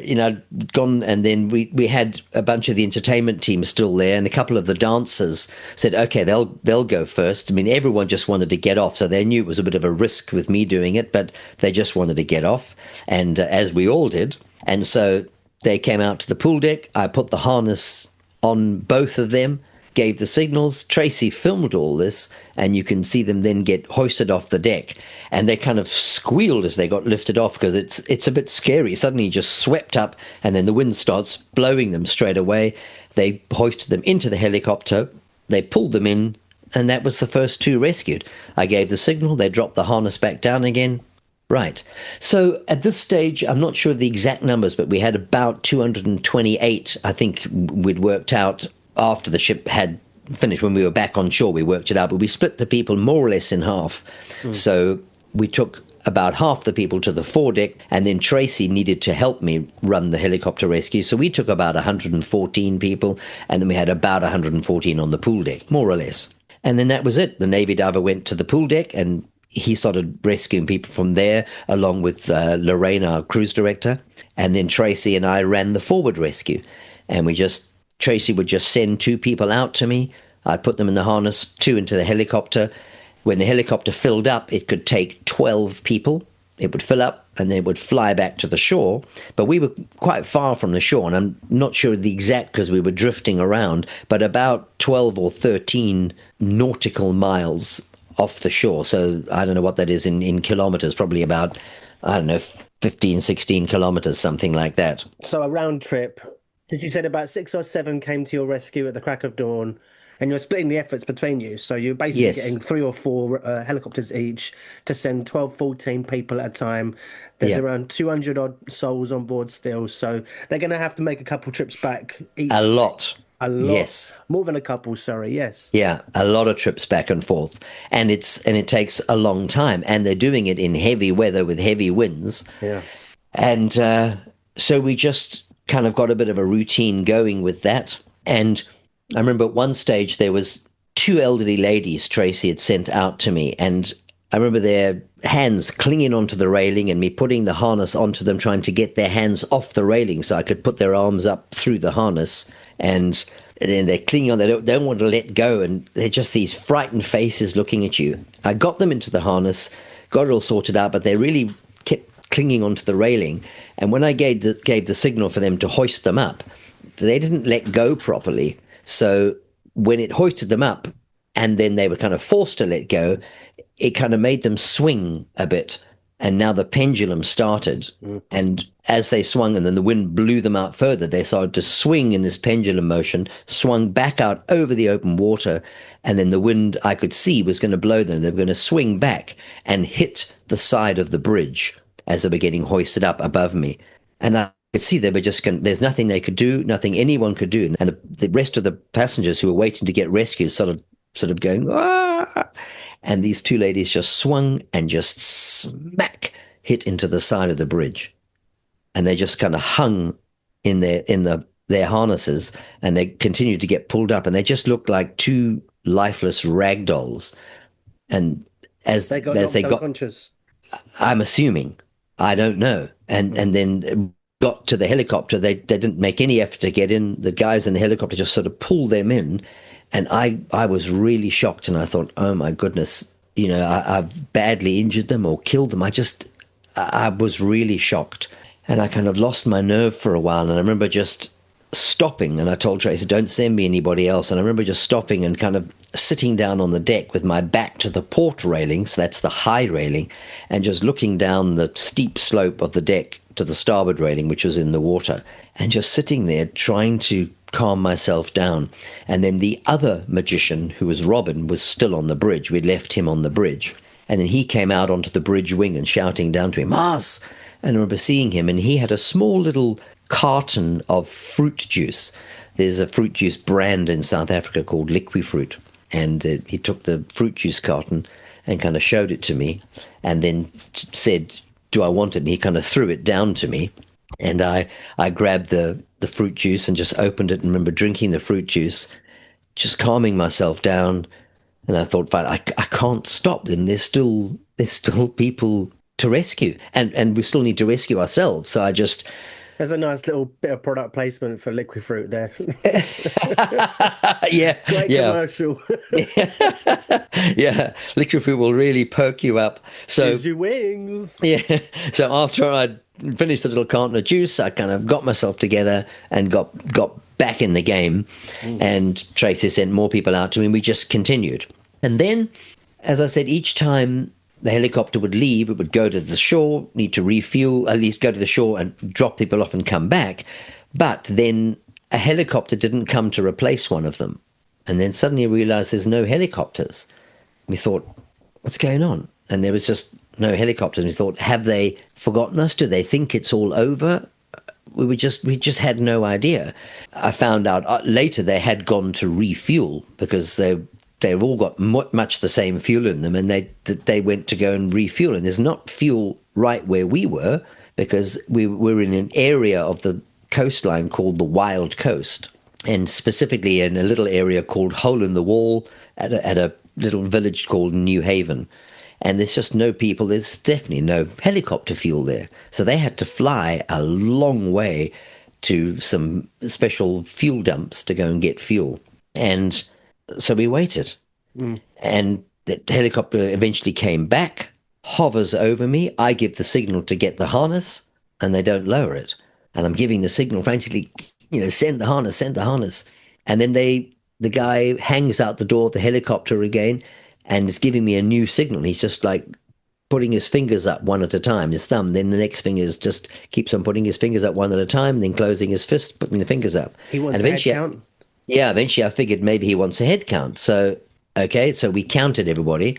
gone, and then we had a bunch of the entertainment team still there, and a couple of the dancers said, okay, they'll go first. I mean, everyone just wanted to get off, so they knew it was a bit of a risk with me doing it, but they just wanted to get off, and as we all did. And so they came out to the pool deck. I put the harness on both of them, gave the signals. Tracy filmed all this, and you can see them then get hoisted off the deck, and they kind of squealed as they got lifted off, because it's a bit scary. Suddenly you just swept up, and then the wind starts blowing them straight away. They hoisted them into the helicopter, they pulled them in, and that was the first 2 rescued. I gave the signal, they dropped the harness back down again. Right. So at this stage, I'm not sure of the exact numbers, but we had about 228, I think we'd worked out after the ship had finished. When we were back on shore, we worked it out, but we split the people more or less in half. So we took about half the people to the foredeck, and then Tracy needed to help me run the helicopter rescue. So we took about 114 people, and then we had about 114 on the pool deck, more or less. And then that was it. The Navy diver went to the pool deck, and he started rescuing people from there, along with Lorraine, our cruise director. And then Tracy and I ran the forward rescue, and Tracy would just send 2 people out to me. I'd put them in the harness, 2 into the helicopter. When the helicopter filled up, it could take 12 people. It would fill up, and then it would fly back to the shore. But we were quite far from the shore, and I'm not sure the exact, because we were drifting around, but about 12 or 13 nautical miles off the shore. So I don't know what that is in kilometers, probably about, 15, 16 kilometers, something like that. So a round trip. As you said, about 6 or 7 came to your rescue at the crack of dawn, and you're splitting the efforts between you. So you're basically getting 3 or 4 helicopters each to send 12, 14 people at a time. There's around 200 odd souls on board still. So they're going to have to make a couple trips back each. A lot. Yes. More than a couple, sorry, yes. Yeah, a lot of trips back and forth. And it takes a long time. And they're doing it in heavy weather with heavy winds. Yeah. And so we just kind of got a bit of a routine going with that. And I remember at one stage there was 2 elderly ladies Tracy had sent out to me, and I remember their hands clinging onto the railing and me putting the harness onto them, trying to get their hands off the railing so I could put their arms up through the harness. And then they're clinging on, they don't want to let go, and they're just these frightened faces looking at you. I got them into the harness, got it all sorted out, but they really kept clinging onto the railing. And when I gave the signal for them to hoist them up, they didn't let go properly. So when it hoisted them up, and then they were kind of forced to let go, it kind of made them swing a bit. And now the pendulum started. And as they swung, and then the wind blew them out further, they started to swing in this pendulum motion, swung back out over the open water. And then the wind, I could see, was going to blow them. They were going to swing back and hit the side of the bridge as they were getting hoisted up above me. And I could see they were just there's nothing they could do, nothing anyone could do. And the rest of the passengers who were waiting to get rescued sort of going, ah! And these 2 ladies just swung and just smack hit into the side of the bridge. And they just kind of hung in their harnesses, and they continued to get pulled up, and they just looked like 2 lifeless rag dolls. And as they got unconscious, I'm assuming, I don't know. And then got to the helicopter, they didn't make any effort to get in. The guys in the helicopter just sort of pulled them in. And I was really shocked, and I thought, oh my goodness, I've badly injured them or killed them. I was really shocked, and I kind of lost my nerve for a while. And I remember just stopping, and I told Tracy, don't send me anybody else. And I remember just stopping and kind of sitting down on the deck with my back to the port railing, so that's the high railing, and just looking down the steep slope of the deck to the starboard railing, which was in the water, and just sitting there trying to calm myself down. And then the other magician, who was Robin, was still on the bridge. We'd left him on the bridge. And then he came out onto the bridge wing and shouting down to him, Mars! And I remember seeing him, and he had a small little carton of fruit juice. There's a fruit juice brand in South Africa called Liquifruit. And he took the fruit juice carton and kind of showed it to me, and then said, do I want it? And he kind of threw it down to me. And I grabbed the fruit juice and just opened it, and remember drinking the fruit juice. just calming myself down. And I thought, fine, I can't stop them. There's still people to rescue, and we still need to rescue ourselves. So I just... There's a nice little bit of product placement for liquid fruit there. Yeah. Great commercial. Yeah. Liquid fruit will really perk you up. So gives you wings. Yeah. So after I'd finished the little carton of juice, I kind of got myself together and got back in the game. And Tracy sent more people out to me, and we just continued. And then, as I said, each time the helicopter would leave, it would go to the shore, need to refuel, at least go to the shore and drop people off and come back. But then a helicopter didn't come to replace one of them. And then suddenly we realized there's no helicopters. We thought, what's going on? And there was just no helicopters. We thought, have they forgotten us? Do they think it's all over? We just had no idea. I found out later they had gone to refuel because they've all got much the same fuel in them, and they went to go and refuel. And there's not fuel right where we were, because we were in an area of the coastline called the Wild Coast, and specifically in a little area called Hole in the Wall at a little village called New Haven. And there's just no people. There's definitely no helicopter fuel there. So they had to fly a long way to some special fuel dumps to go and get fuel. And so we waited, and the helicopter eventually came back, hovers over me. I give the signal to get the harness, and they don't lower it. And I'm giving the signal frantically, send the harness, send the harness. And then the guy hangs out the door of the helicopter again and is giving me a new signal. He's just like putting his fingers up one at a time, his thumb. Then the next thing is just keeps on putting his fingers up one at a time, then closing his fist, putting the fingers up. He wants a head count? Yeah, eventually I figured maybe he wants a head count. So we counted everybody,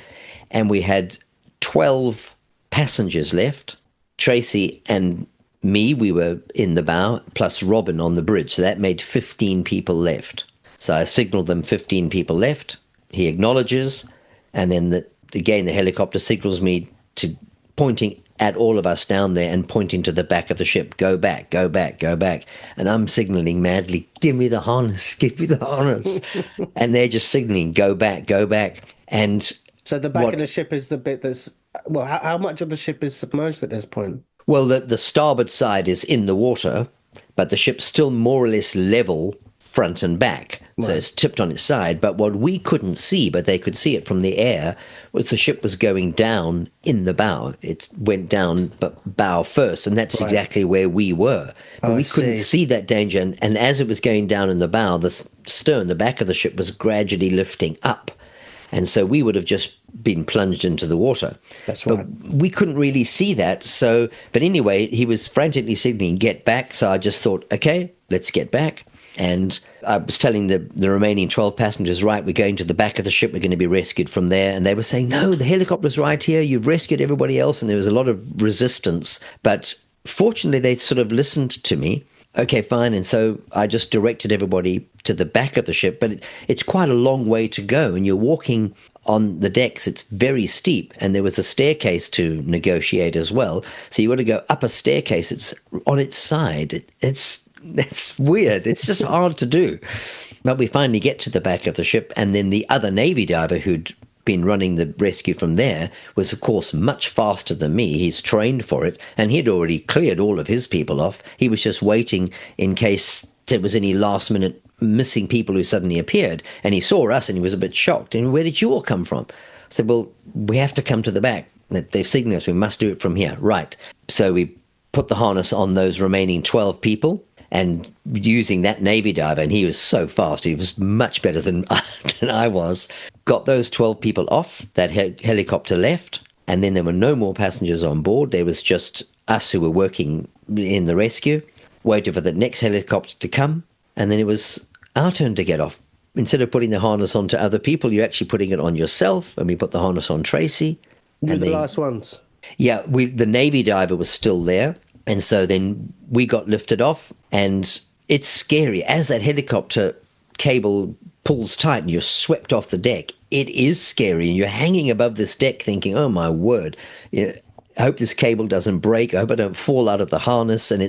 and we had 12 passengers left. Tracy and me, we were in the bow, plus Robin on the bridge. So that made 15 people left. So I signaled them 15 people left. He acknowledges, and then again the helicopter signals me to pointing at all of us down there and pointing to the back of the ship. Go back, go back, go back. And I'm signaling madly, give me the harness, give me the harness. And they're just signaling, go back, go back. And so the back of the ship is the bit that's... Well, how much of the ship is submerged at this point? Well, the starboard side is in the water, but the ship's still more or less level front and back. Right. So it's tipped on its side. But what we couldn't see, but they could see it from the air, was the ship was going down in the bow. It went down bow first, and that's exactly where we were. But we couldn't see that danger. And as it was going down in the bow, the stern, the back of the ship, was gradually lifting up. And so we would have just been plunged into the water. That's right. But we couldn't really see that. So, but anyway, he was frantically signaling, get back. So I just thought, okay, let's get back. And I was telling the remaining 12 passengers, right, we're going to the back of the ship. We're going to be rescued from there. And they were saying, no, the helicopter's right here. You've rescued everybody else. And there was a lot of resistance. But fortunately, they sort of listened to me. Okay, fine. And so I just directed everybody to the back of the ship. But it's quite a long way to go. And you're walking on the decks. It's very steep. And there was a staircase to negotiate as well. So you got to go up a staircase. It's on its side. It's weird. It's just hard to do. But we finally get to the back of the ship. And then the other Navy diver who'd been running the rescue from there was, of course, much faster than me. He's trained for it, and he'd already cleared all of his people off. He was just waiting in case there was any last minute missing people who suddenly appeared. And he saw us and he was a bit shocked. And where did you all come from? I said, well, we have to come to the back. They've signaled us. We must do it from here. Right. So we put the harness on those remaining 12 people. And using that Navy diver, and he was so fast, he was much better than I was, got those 12 people off. That helicopter left, and then there were no more passengers on board. There was just us who were working in the rescue, waited for the next helicopter to come, and then it was our turn to get off. Instead of putting the harness on to other people, you're actually putting it on yourself, and we put the harness on Tracy. You were the last ones? Yeah, the Navy diver was still there. And so then we got lifted off, and it's scary. As that helicopter cable pulls tight and you're swept off the deck, it is scary. And you're hanging above this deck thinking, oh, my word, I hope this cable doesn't break. I hope I don't fall out of the harness. And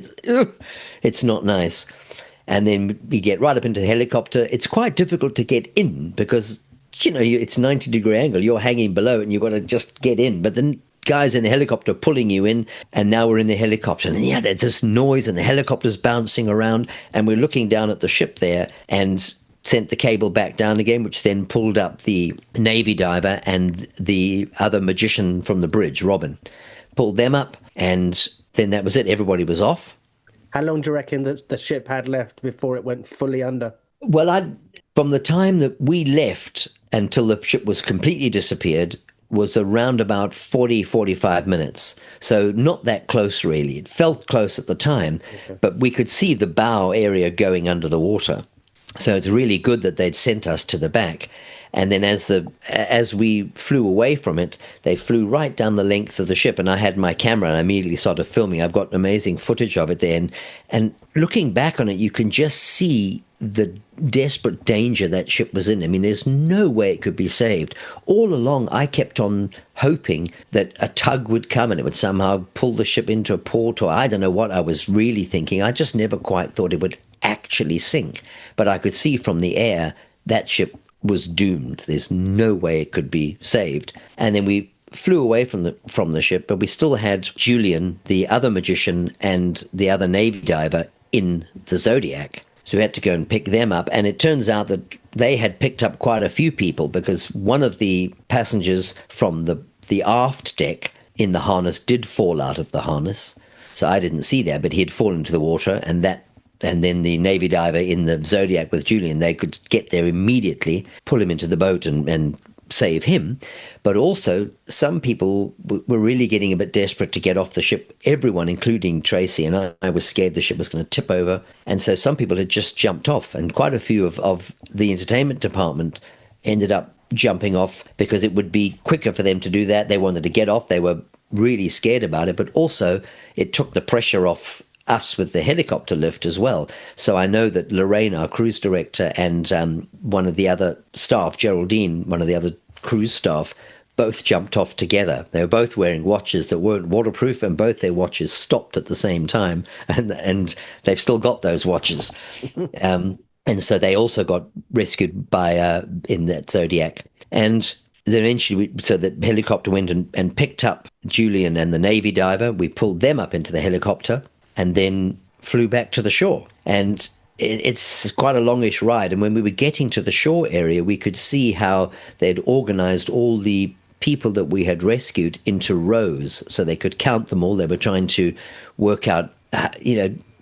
it's not nice. And then we get right up into the helicopter. It's quite difficult to get in because, it's 90-degree angle. You're hanging below and you've got to just get in. But then guys in the helicopter pulling you in, and now we're in the helicopter. And there's this noise and the helicopter's bouncing around, and we're looking down at the ship there and sent the cable back down again, which then pulled up the Navy diver and the other magician from the bridge, Robin. Pulled them up, and then that was it. Everybody was off. How long do you reckon that the ship had left before it went fully under? Well, from the time that we left until the ship was completely disappeared was around about 45 minutes. So not that close, really. It felt close at the time, but we could see the bow area going under the water. So it's really good that they'd sent us to the back. And then as we flew away from it, they flew right down the length of the ship, and I had my camera and I immediately started filming. I've got amazing footage of it there. And looking back on it, you can just see the desperate danger that ship was in. I mean, there's no way it could be saved. All along, I kept on hoping that a tug would come and it would somehow pull the ship into a port, or I don't know what I was really thinking. I just never quite thought it would actually sink. But I could see from the air that ship was doomed. There's no way it could be saved. And then we flew away from the ship, but we still had Julian, the other magician, and the other Navy diver in the Zodiac. So we had to go and pick them up. And it turns out that they had picked up quite a few people, because one of the passengers from the aft deck in the harness did fall out of the harness. So I didn't see that, but he had fallen into the water, and then the Navy diver in the Zodiac with Julian, they could get there immediately, pull him into the boat and save him. But also, some people were really getting a bit desperate to get off the ship, everyone, including Tracy, and I was scared the ship was going to tip over. And so some people had just jumped off, and quite a few of the entertainment department ended up jumping off because it would be quicker for them to do that. They wanted to get off. They were really scared about it, but also it took the pressure off us with the helicopter lift as well. So I know that Lorraine, our cruise director, and one of the other staff, Geraldine, one of the other cruise staff, both jumped off together. They were both wearing watches that weren't waterproof, and both their watches stopped at the same time, and they've still got those watches. And so they also got rescued by in that Zodiac. And then eventually, so the helicopter went and picked up Julian and the Navy diver. We pulled them up into the helicopter and then flew back to the shore. And it's quite a longish ride. And when we were getting to the shore area, we could see how they'd organized all the people that we had rescued into rows so they could count them all. They were trying to work out,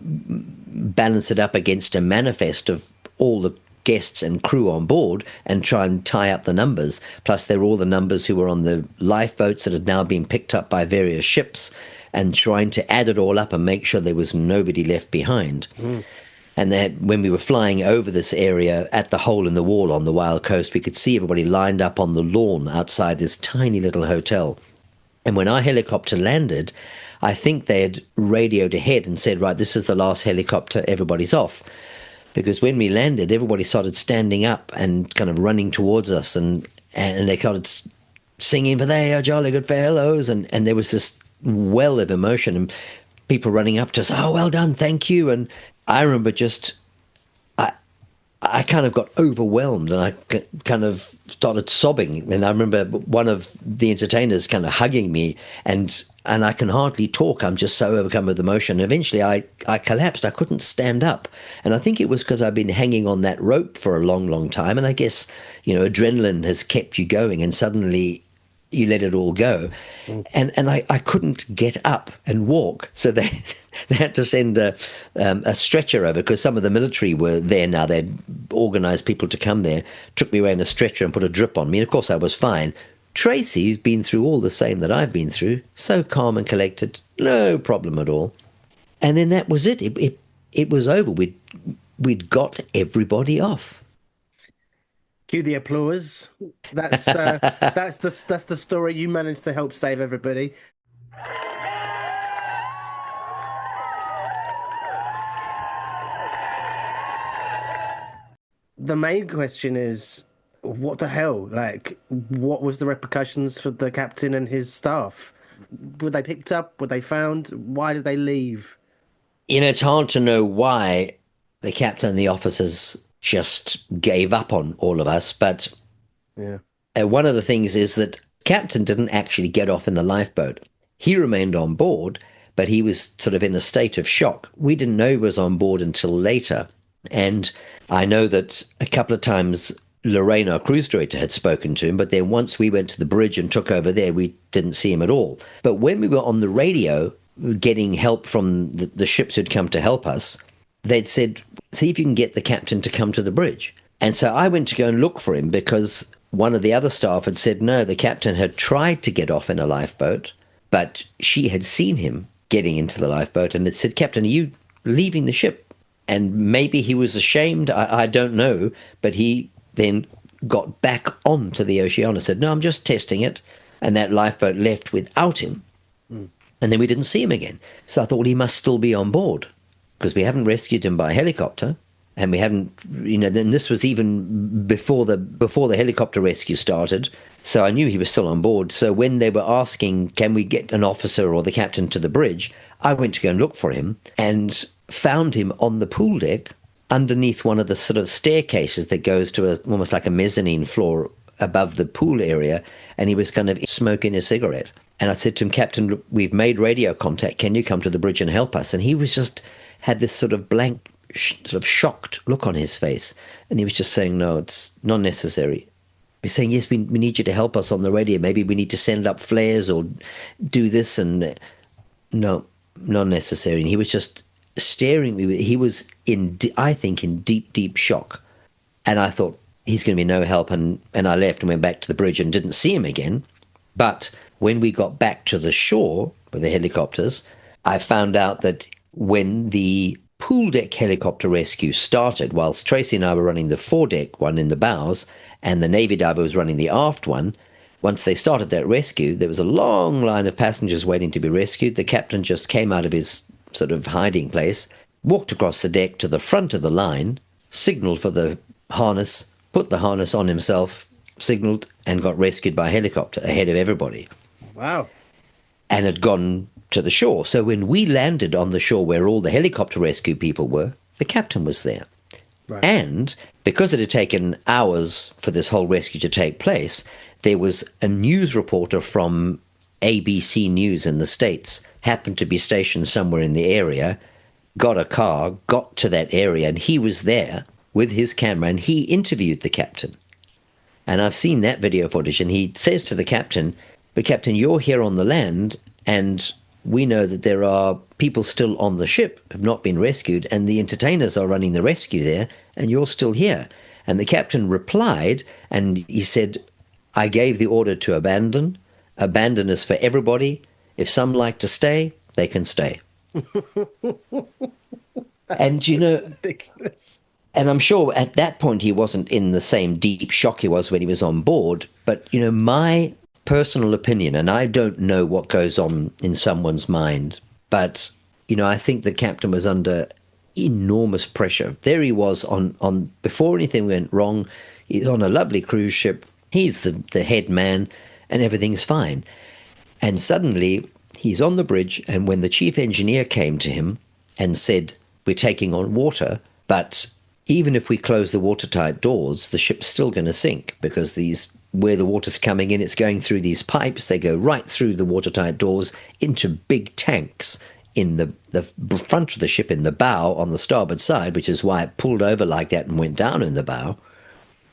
balance it up against a manifest of all the guests and crew on board and try and tie up the numbers. Plus, there were all the numbers who were on the lifeboats that had now been picked up by various ships, and trying to add it all up and make sure there was nobody left behind. And then when we were flying over this area at the hole in the wall on the Wild Coast, we could see everybody lined up on the lawn outside this tiny little hotel. And when our helicopter landed, I think they had radioed ahead and said, right, this is the last helicopter, everybody's off. Because when we landed, everybody started standing up and kind of running towards us, and they started singing, "For they are jolly good fellows," and there was this well of emotion and people running up to us, "Oh, well done, thank you." And I remember I kind of got overwhelmed, and I kind of started sobbing. And I remember one of the entertainers kind of hugging me, and I can hardly talk. I'm just so overcome with emotion. Eventually I collapsed. I couldn't stand up. And I think it was because I've been hanging on that rope for a long, long time. And I guess, adrenaline has kept you going, and suddenly you let it all go. And I couldn't get up and walk. So they had to send a stretcher over, because some of the military were there now. They'd organized people to come there, took me away in a stretcher and put a drip on me. And of course I was fine. Tracy, who's been through all the same that I've been through, so calm and collected, no problem at all. And then that was it. It was over. We'd got everybody off. Cue the applause. That's the story. You managed to help save everybody. The main question is, what the hell? Like, what was the repercussions for the captain and his staff? Were they picked up? Were they found? Why did they leave? It's hard to know why the captain and the officers just gave up on all of us. But Yeah. one of the things is that captain didn't actually get off in the lifeboat. He remained on board, but he was sort of in a state of shock. We didn't know he was on board until later. And I know that a couple of times Lorraine, our cruise director, had spoken to him, but then once we went to the bridge and took over there, we didn't see him at all. But when we were on the radio getting help from the ships who'd come to help us, they'd said, see if you can get the captain to come to the bridge. And so I went to go and look for him because one of the other staff had said, no, the captain had tried to get off in a lifeboat, but she had seen him getting into the lifeboat and had said, Captain, are you leaving the ship? And maybe he was ashamed, I don't know, but he then got back onto the Oceanos and said, no, I'm just testing it. And that lifeboat left without him. Mm. And then we didn't see him again. So I thought, well, he must still be on board because we haven't rescued him by helicopter. And we haven't, then this was even before the helicopter rescue started. So I knew he was still on board. So when they were asking, can we get an officer or the captain to the bridge, I went to go and look for him and found him on the pool deck underneath one of the sort of staircases that goes to almost like a mezzanine floor above the pool area. And he was kind of smoking a cigarette. And I said to him, Captain, we've made radio contact. Can you come to the bridge and help us? And he was just had this sort of blank, sort of shocked look on his face. And he was just saying, no, it's not necessary. He's saying, yes, we need you to help us on the radio. Maybe we need to send up flares or do this. And no, not necessary. And he was just staring at me. He was I think in deep, deep shock. And I thought, he's going to be no help. And I left and went back to the bridge and didn't see him again. But when we got back to the shore with the helicopters, I found out that when the pool deck helicopter rescue started, whilst Tracy and I were running the foredeck one in the bows and the Navy diver was running the aft one, once they started that rescue, there was a long line of passengers waiting to be rescued. The captain just came out of his sort of hiding place, walked across the deck to the front of the line, signaled for the harness, put the harness on himself, signaled, and got rescued by helicopter ahead of everybody. Wow. And had gone to the shore. So when we landed on the shore where all the helicopter rescue people were, the captain was there. Right. And because it had taken hours for this whole rescue to take place, there was a news reporter from ABC News in the States, happened to be stationed somewhere in the area, got a car, got to that area, and he was there with his camera, and he interviewed the captain. And I've seen that video footage, and he says to the captain, but Captain, you're here on the land, and we know that there are people still on the ship who have not been rescued, and the entertainers are running the rescue there, and you're still here. And the captain replied, and he said, I gave the order to abandon. Abandon is for everybody. If some like to stay, they can stay. And, ridiculous. And I'm sure at that point he wasn't in the same deep shock he was when he was on board. But, my personal opinion, and I don't know what goes on in someone's mind, but, I think the captain was under enormous pressure. There he was on before anything went wrong. He's on a lovely cruise ship. He's the head man and everything's fine. And suddenly he's on the bridge, and when the chief engineer came to him and said, we're taking on water, but even if we close the watertight doors, the ship's still going to sink because where the water's coming in, it's going through these pipes. They go right through the watertight doors into big tanks in the front of the ship, in the bow on the starboard side, which is why it pulled over like that and went down in the bow.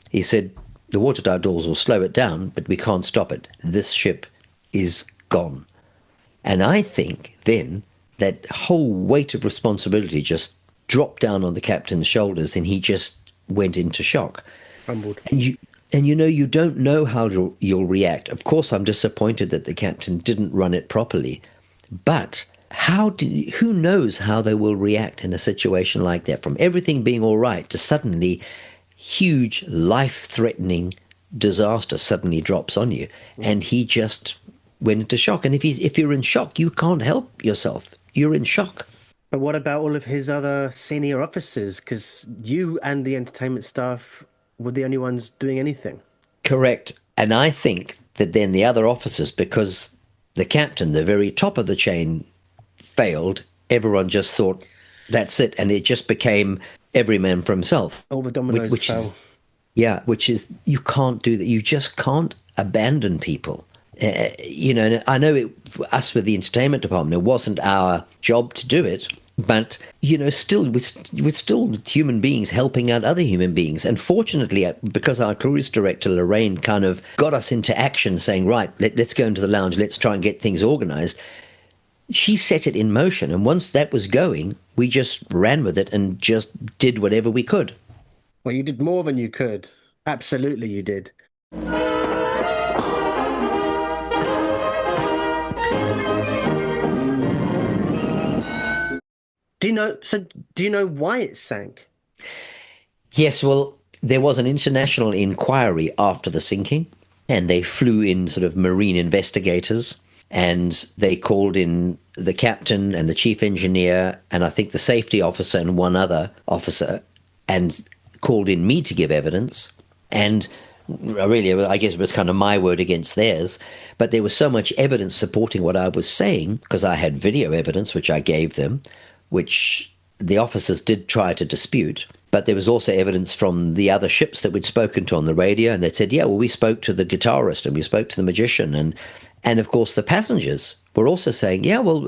He said, the watertight doors will slow it down, but we can't stop it. This ship is gone. And I think then that whole weight of responsibility just dropped down on the captain's shoulders, and he just went into shock. Humbled. And you don't know how you'll react. Of course, I'm disappointed that the captain didn't run it properly, but who knows how they will react in a situation like that? From everything being all right to suddenly huge life-threatening disaster suddenly drops on you, and he just went into shock. And if you're in shock, you can't help yourself. You're in shock. But what about all of his other senior officers? Because you and the entertainment staff were the only ones doing anything. Correct. And I think that then the other officers, because the captain, the very top of the chain, failed, everyone just thought, that's it. And it just became every man for himself. All the dominoes which fell. is which is, you can't do that. You just can't abandon people. And I know us with the entertainment department, it wasn't our job to do it, but still, we're still human beings helping out other human beings. And fortunately, because our cruise director Lorraine kind of got us into action, saying, right, let's go into the lounge, let's try and get things organized. She set it in motion, and once that was going, we just ran with it and just did whatever we could. Well, you did more than you could. Absolutely, you did. Do you know why it sank? Yes, well, there was an international inquiry after the sinking, and they flew in sort of marine investigators, and they called in the captain and the chief engineer, and I think the safety officer and one other officer, and called in me to give evidence. And really, I guess it was kind of my word against theirs, but there was so much evidence supporting what I was saying, because I had video evidence, which I gave them, which the officers did try to dispute. But there was also evidence from the other ships that we'd spoken to on the radio, and they said, yeah, well, we spoke to the guitarist and we spoke to the magician. And of course, the passengers were also saying, yeah, well,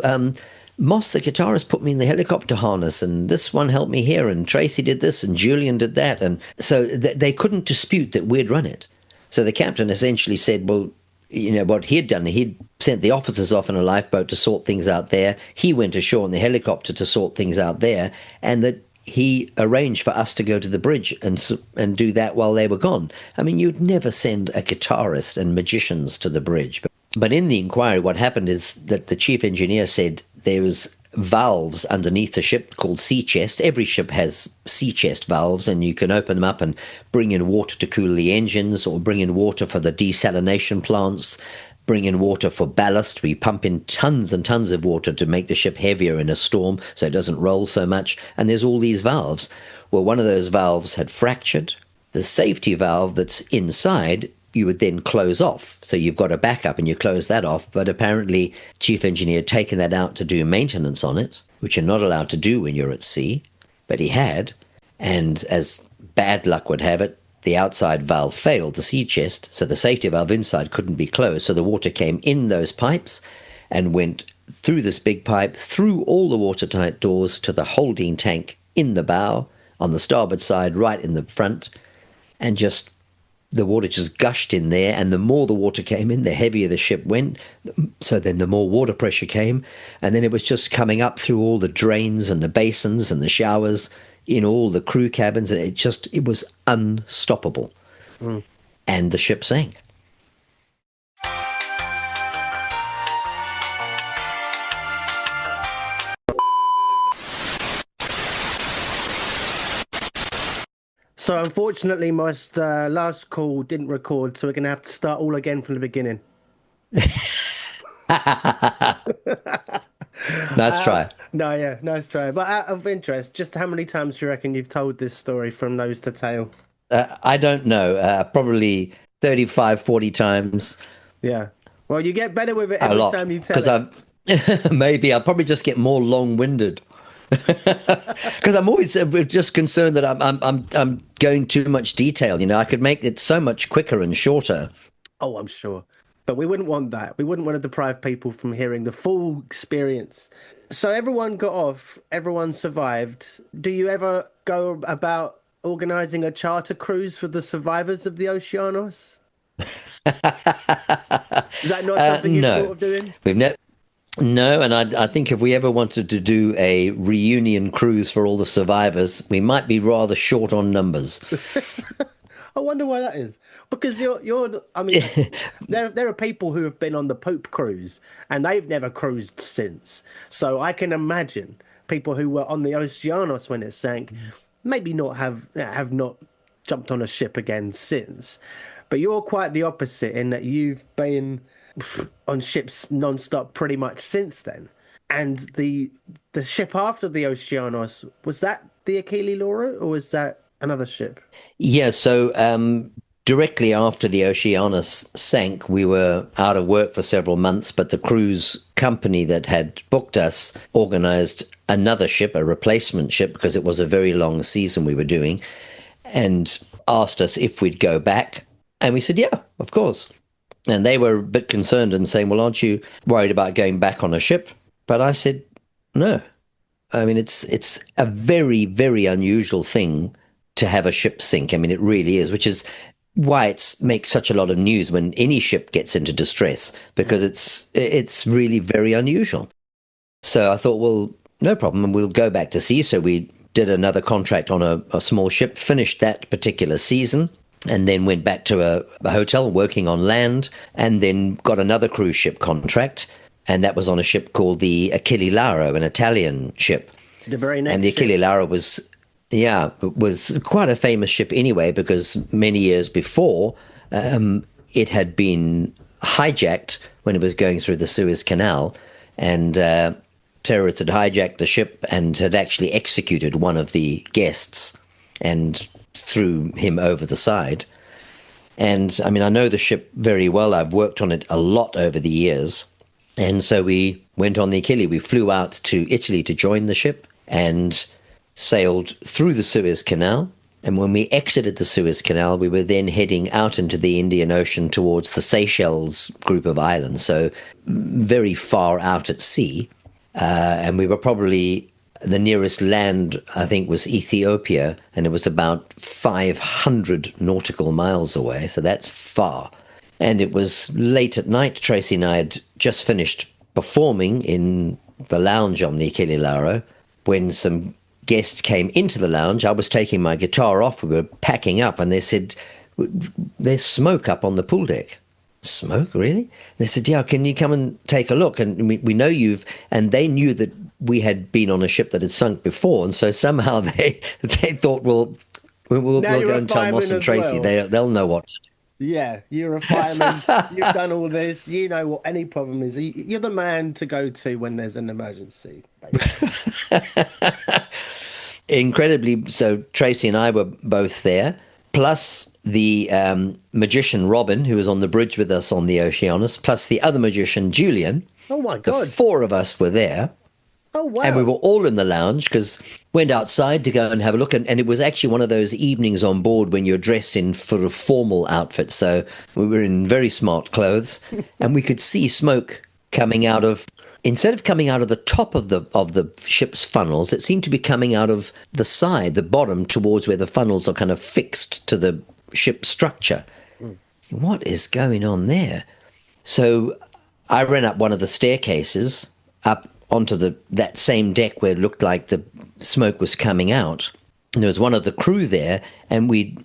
Moss, the guitarist, put me in the helicopter harness, and this one helped me here, and Tracy did this, and Julian did that. And so they couldn't dispute that we'd run it. So the captain essentially said, well, what he'd done, he'd sent the officers off in a lifeboat to sort things out there. He went ashore in the helicopter to sort things out there, and that he arranged for us to go to the bridge and do that while they were gone. I mean, you'd never send a guitarist and magicians to the bridge. But in the inquiry, what happened is that the chief engineer said there was valves underneath the ship called sea chest. Every ship has sea chest valves, and you can open them up and bring in water to cool the engines, or bring in water for the desalination plants, bring in water for ballast. We pump in tons and tons of water to make the ship heavier in a storm so it doesn't roll so much. And there's all these valves. Well, one of those valves had fractured. The safety valve that's inside, you would then close off. So you've got a backup and you close that off. But apparently, chief engineer had taken that out to do maintenance on it, which you're not allowed to do when you're at sea. But he had. And as bad luck would have it, the outside valve failed, the sea chest, so the safety valve inside couldn't be closed. So the water came in those pipes and went through this big pipe, through all the watertight doors to the holding tank in the bow, on the starboard side, right in the front, and just the water just gushed in there. And the more the water came in, the heavier the ship went. So then the more water pressure came, and then it was just coming up through all the drains and the basins and the showers in all the crew cabins, and it was unstoppable. And the ship sank. So unfortunately, my last call didn't record, so we're going to have to start all again from the beginning. Nice try. Nice try. But out of interest, just how many times do you reckon you've told this story from nose to tail? I don't know. Probably 35, 40 times. Yeah. Well, you get better with it every time you tell it. Because maybe I'll probably just get more long-winded. Because I'm always just concerned that I'm going too much detail. I could make it so much quicker and shorter. Oh, I'm sure. But we wouldn't want that. We wouldn't want to deprive people from hearing the full experience. So everyone got off, everyone survived. Do you ever go about organising a charter cruise for the survivors of the Oceanos? Is that not something you've thought of doing? No, and I think if we ever wanted to do a reunion cruise for all the survivors, we might be rather short on numbers. I wonder why that is. Because I mean, there are people who have been on the Pope cruise and they've never cruised since. So I can imagine people who were on the Oceanos when it sank maybe not have not jumped on a ship again since. But you're quite the opposite in that you've been on ships non-stop pretty much since then. And the ship after the Oceanos, was that the Achille Lauro or was that another ship? Yeah, so directly after the Oceanos sank, we were out of work for several months, but the cruise company that had booked us organized another ship, a replacement ship, because it was a very long season we were doing, and asked us if we'd go back. And we said, yeah, of course. And they were a bit concerned and saying, well, aren't you worried about going back on a ship? But I said, no. I mean, it's a very, very unusual thing to have a ship sink. I mean, it really is, which is why it makes such a lot of news when any ship gets into distress, because it's really very unusual. So I thought, well, no problem, and we'll go back to sea. So we did another contract on a small ship, finished that particular season, and then went back to a hotel working on land, and then got another cruise ship contract, and that was on a ship called the Achille Lauro, an Italian ship. The very next And the Achille Lauro was quite a famous ship anyway, because many years before, it had been hijacked when it was going through the Suez Canal, and terrorists had hijacked the ship and had actually executed one of the guests and threw him over the side. And I mean, I know the ship very well. I've worked on it a lot over the years. And so we went on the Achille. We flew out to Italy to join the ship and sailed through the Suez Canal. And when we exited the Suez Canal, we were then heading out into the Indian Ocean towards the Seychelles group of islands, so very far out at sea. And we were probably, the nearest land, I think, was Ethiopia, and it was about 500 nautical miles away, so that's far. And it was late at night. Tracy and I had just finished performing in the lounge on the Achille Lauro when some guests came into the lounge. I was taking my guitar off. We were packing up, and they said, there's smoke up on the pool deck. Smoke, really? And they said, yeah, can you come and take a look? And we know you've, and they knew that we had been on a ship that had sunk before, and so somehow they thought, well, we'll go and tell Moss and Tracy. Well. They'll know what to do. Yeah, you're a fireman. You've done all this. You know what any problem is. You're the man to go to when there's an emergency. Incredibly, so Tracy and I were both there, plus the magician Robin, who was on the bridge with us on the Oceanos, plus the other magician Julian. Oh my God! The four of us were there. Oh wow! And we were all in the lounge because went outside to go and have a look, and it was actually one of those evenings on board when you're dressed in for a formal outfit. So we were in very smart clothes, and we could see smoke coming out of. Instead of coming out of the top of the ship's funnels, it seemed to be coming out of the side, the bottom, towards where the funnels are kind of fixed to the ship's structure. What is going on there? So I ran up one of the staircases up onto that same deck where it looked like the smoke was coming out. And there was one of the crew there, and we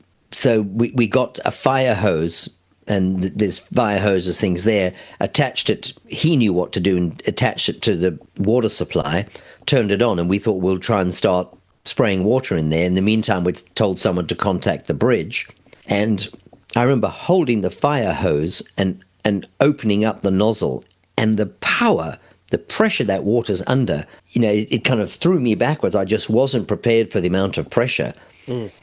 got a fire hose. And there's fire hoses, things there, attached it. He knew what to do and attached it to the water supply, turned it on, and we thought we'll try and start spraying water in there. In the meantime, we'd told someone to contact the bridge. And I remember holding the fire hose and opening up the nozzle, and the power, the pressure that water's under, it kind of threw me backwards. I just wasn't prepared for the amount of pressure.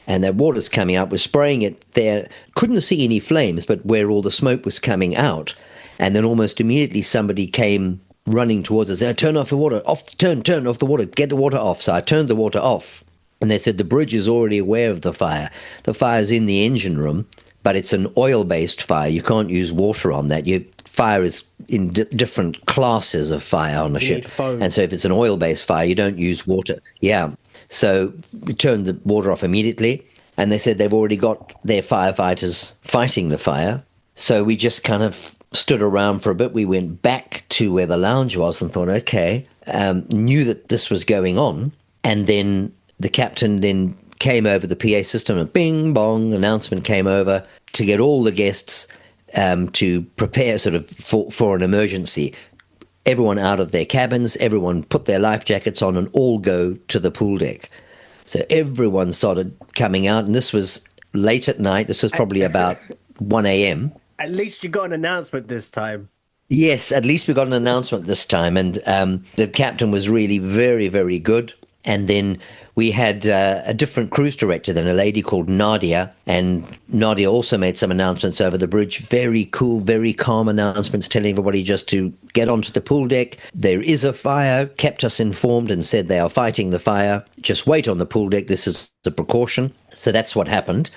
And that water's coming out. We're spraying it there. Couldn't see any flames, but where all the smoke was coming out. And then almost immediately somebody came running towards us. Turn off the water. Turn off the water. Get the water off. So I turned the water off. And they said the bridge is already aware of the fire. The fire's in the engine room, but it's an oil-based fire. You can't use water on that. Fire is in different classes of fire on a ship. And so if it's an oil-based fire, you don't use water. Yeah. So we turned the water off immediately, and they said they've already got their firefighters fighting the fire. So we just kind of stood around for a bit. We went back to where the lounge was and thought, okay, knew that this was going on. And then the captain then came over the PA system, and bing, bong, announcement came over to get all the guests to prepare sort of for an emergency. Everyone out of their cabins, everyone put their life jackets on and all go to the pool deck. So everyone started coming out, and this was late at night. This was probably about 1 a.m. At least you got an announcement this time. Yes, at least we got an announcement this time, and the captain was really very, very good. And then we had a different cruise director then, a lady called Nadia. And Nadia also made some announcements over the bridge. Very cool, very calm announcements telling everybody just to get onto the pool deck. There is a fire, kept us informed and said they are fighting the fire. Just wait on the pool deck. This is the precaution. So that's what happened.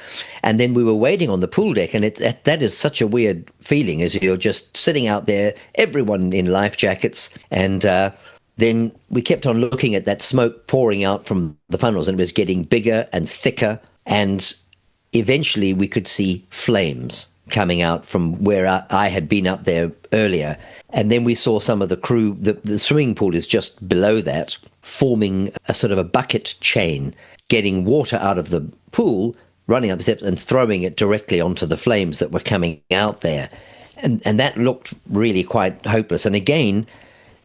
And then we were waiting on the pool deck. And that is such a weird feeling as you're just sitting out there, everyone in life jackets. And then we kept on looking at that smoke pouring out from the funnels, and it was getting bigger and thicker. And eventually we could see flames coming out from where I had been up there earlier. And then we saw some of the crew, the swimming pool is just below that, forming a sort of a bucket chain, getting water out of the pool, running up the steps and throwing it directly onto the flames that were coming out there. And that looked really quite hopeless. And again,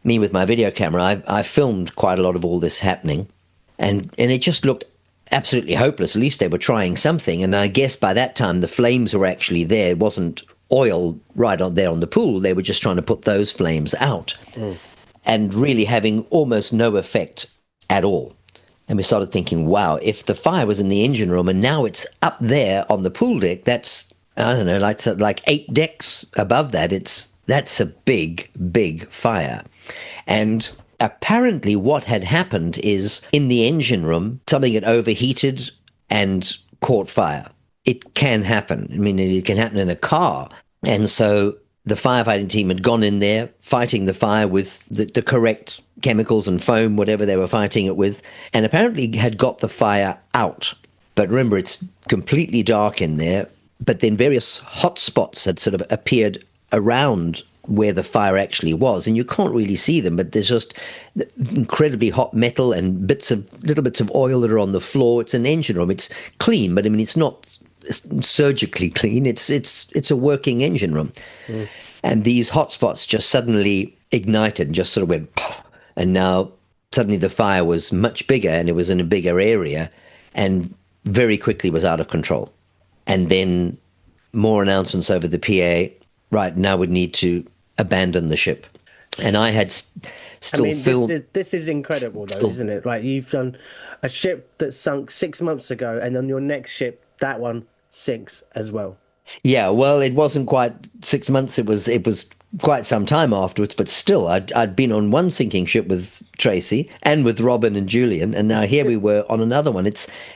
me with my video camera, I filmed quite a lot of all this happening, and it just looked absolutely hopeless. At least they were trying something, and I guess by that time the flames were actually there. It wasn't oil right on there on the pool. They were just trying to put those flames out, and really having almost no effect at all. And we started thinking, wow, if the fire was in the engine room and now it's up there on the pool deck, that's, I don't know, like 8 decks above that. That's a big, big fire. And apparently what had happened is in the engine room, something had overheated and caught fire. It can happen. I mean, it can happen in a car. And so the firefighting team had gone in there fighting the fire with the correct chemicals and foam, whatever they were fighting it with, and apparently had got the fire out. But remember, it's completely dark in there. But then various hot spots had sort of appeared around where the fire actually was, and you can't really see them, but there's just incredibly hot metal and little bits of oil that are on the floor. It's an engine room. It's clean, but I mean, it's not surgically clean. It's a working engine room. And these hot spots just suddenly ignited and just sort of went, and now suddenly the fire was much bigger, and it was in a bigger area, and very quickly was out of control. And then more announcements over the PA. Right, now we need to abandon the ship. And I had still filmed. This is incredible, though, isn't it? Like, you've done a ship that sunk 6 months ago, and on your next ship, that one sinks as well. Yeah, well, it wasn't quite 6 months. It was quite some time afterwards, but still, I'd been on one sinking ship with Tracy and with Robin and Julian, and now here we were on another one.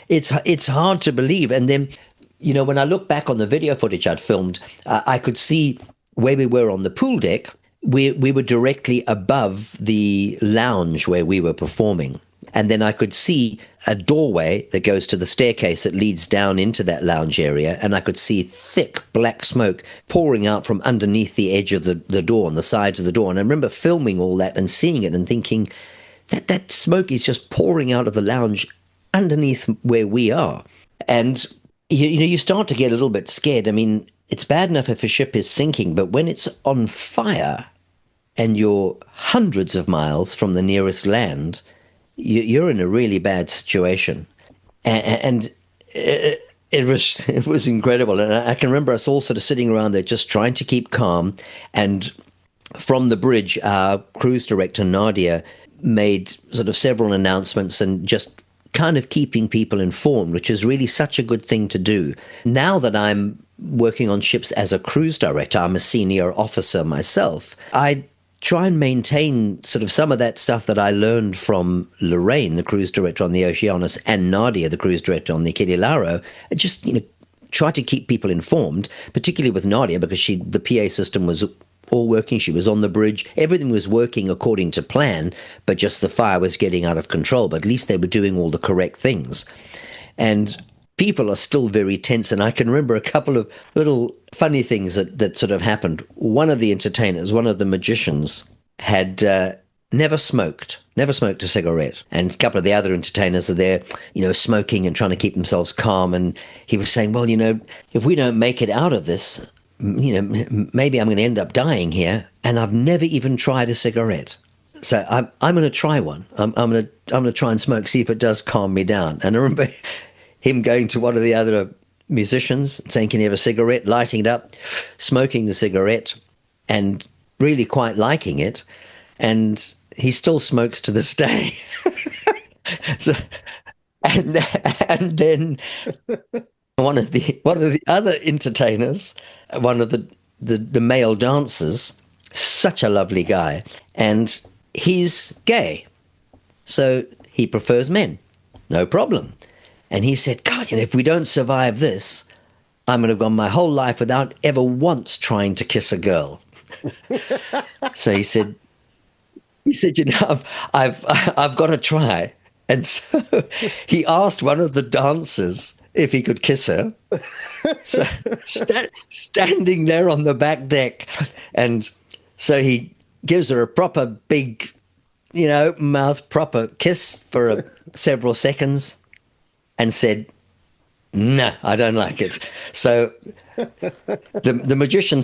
It's hard to believe. And then, you know, when I look back on the video footage I'd filmed, I could see where we were on the pool deck. We were directly above the lounge where we were performing. And then I could see a doorway that goes to the staircase that leads down into that lounge area. And I could see thick black smoke pouring out from underneath the edge of the door, on the sides of the door. And I remember filming all that and seeing it and thinking that smoke is just pouring out of the lounge underneath where we are. And you start to get a little bit scared. I mean, it's bad enough if a ship is sinking, but when it's on fire and you're hundreds of miles from the nearest land, you're in a really bad situation. And it was incredible. And I can remember us all sort of sitting around there just trying to keep calm. And from the bridge, our cruise director, Nadia, made sort of several announcements and just kind of keeping people informed, which is really such a good thing to do. Now that I'm working on ships as a cruise director, I'm a senior officer myself, I try and maintain sort of some of that stuff that I learned from Lorraine, the cruise director on the Oceanos, and Nadia, the cruise director on the Achille Lauro. I just, try to keep people informed, particularly with Nadia, because the PA system was all working. She was on the bridge. Everything was working according to plan, but just the fire was getting out of control. But at least they were doing all the correct things. And people are still very tense. And I can remember a couple of little funny things that sort of happened. One of the entertainers, one of the magicians, had never smoked a cigarette. And a couple of the other entertainers are there, smoking and trying to keep themselves calm. And he was saying, well, if we don't make it out of this, maybe I'm going to end up dying here, and I've never even tried a cigarette. So I'm going to try one. I'm going to try and smoke, see if it does calm me down. And I remember him going to one of the other musicians, saying, can you have a cigarette, lighting it up, smoking the cigarette, and really quite liking it. And he still smokes to this day. So, and and then one of the other entertainers, one of the male dancers, such a lovely guy, and he's gay, so he prefers men, no problem. And he said, God, if we don't survive this, I'm going to have gone my whole life without ever once trying to kiss a girl. So he said, I've got to try. And so he asked one of the dancers if he could kiss her. So standing there on the back deck, and so he gives her a proper big, mouth proper kiss for several seconds, and said, "No, I don't like it." So the magician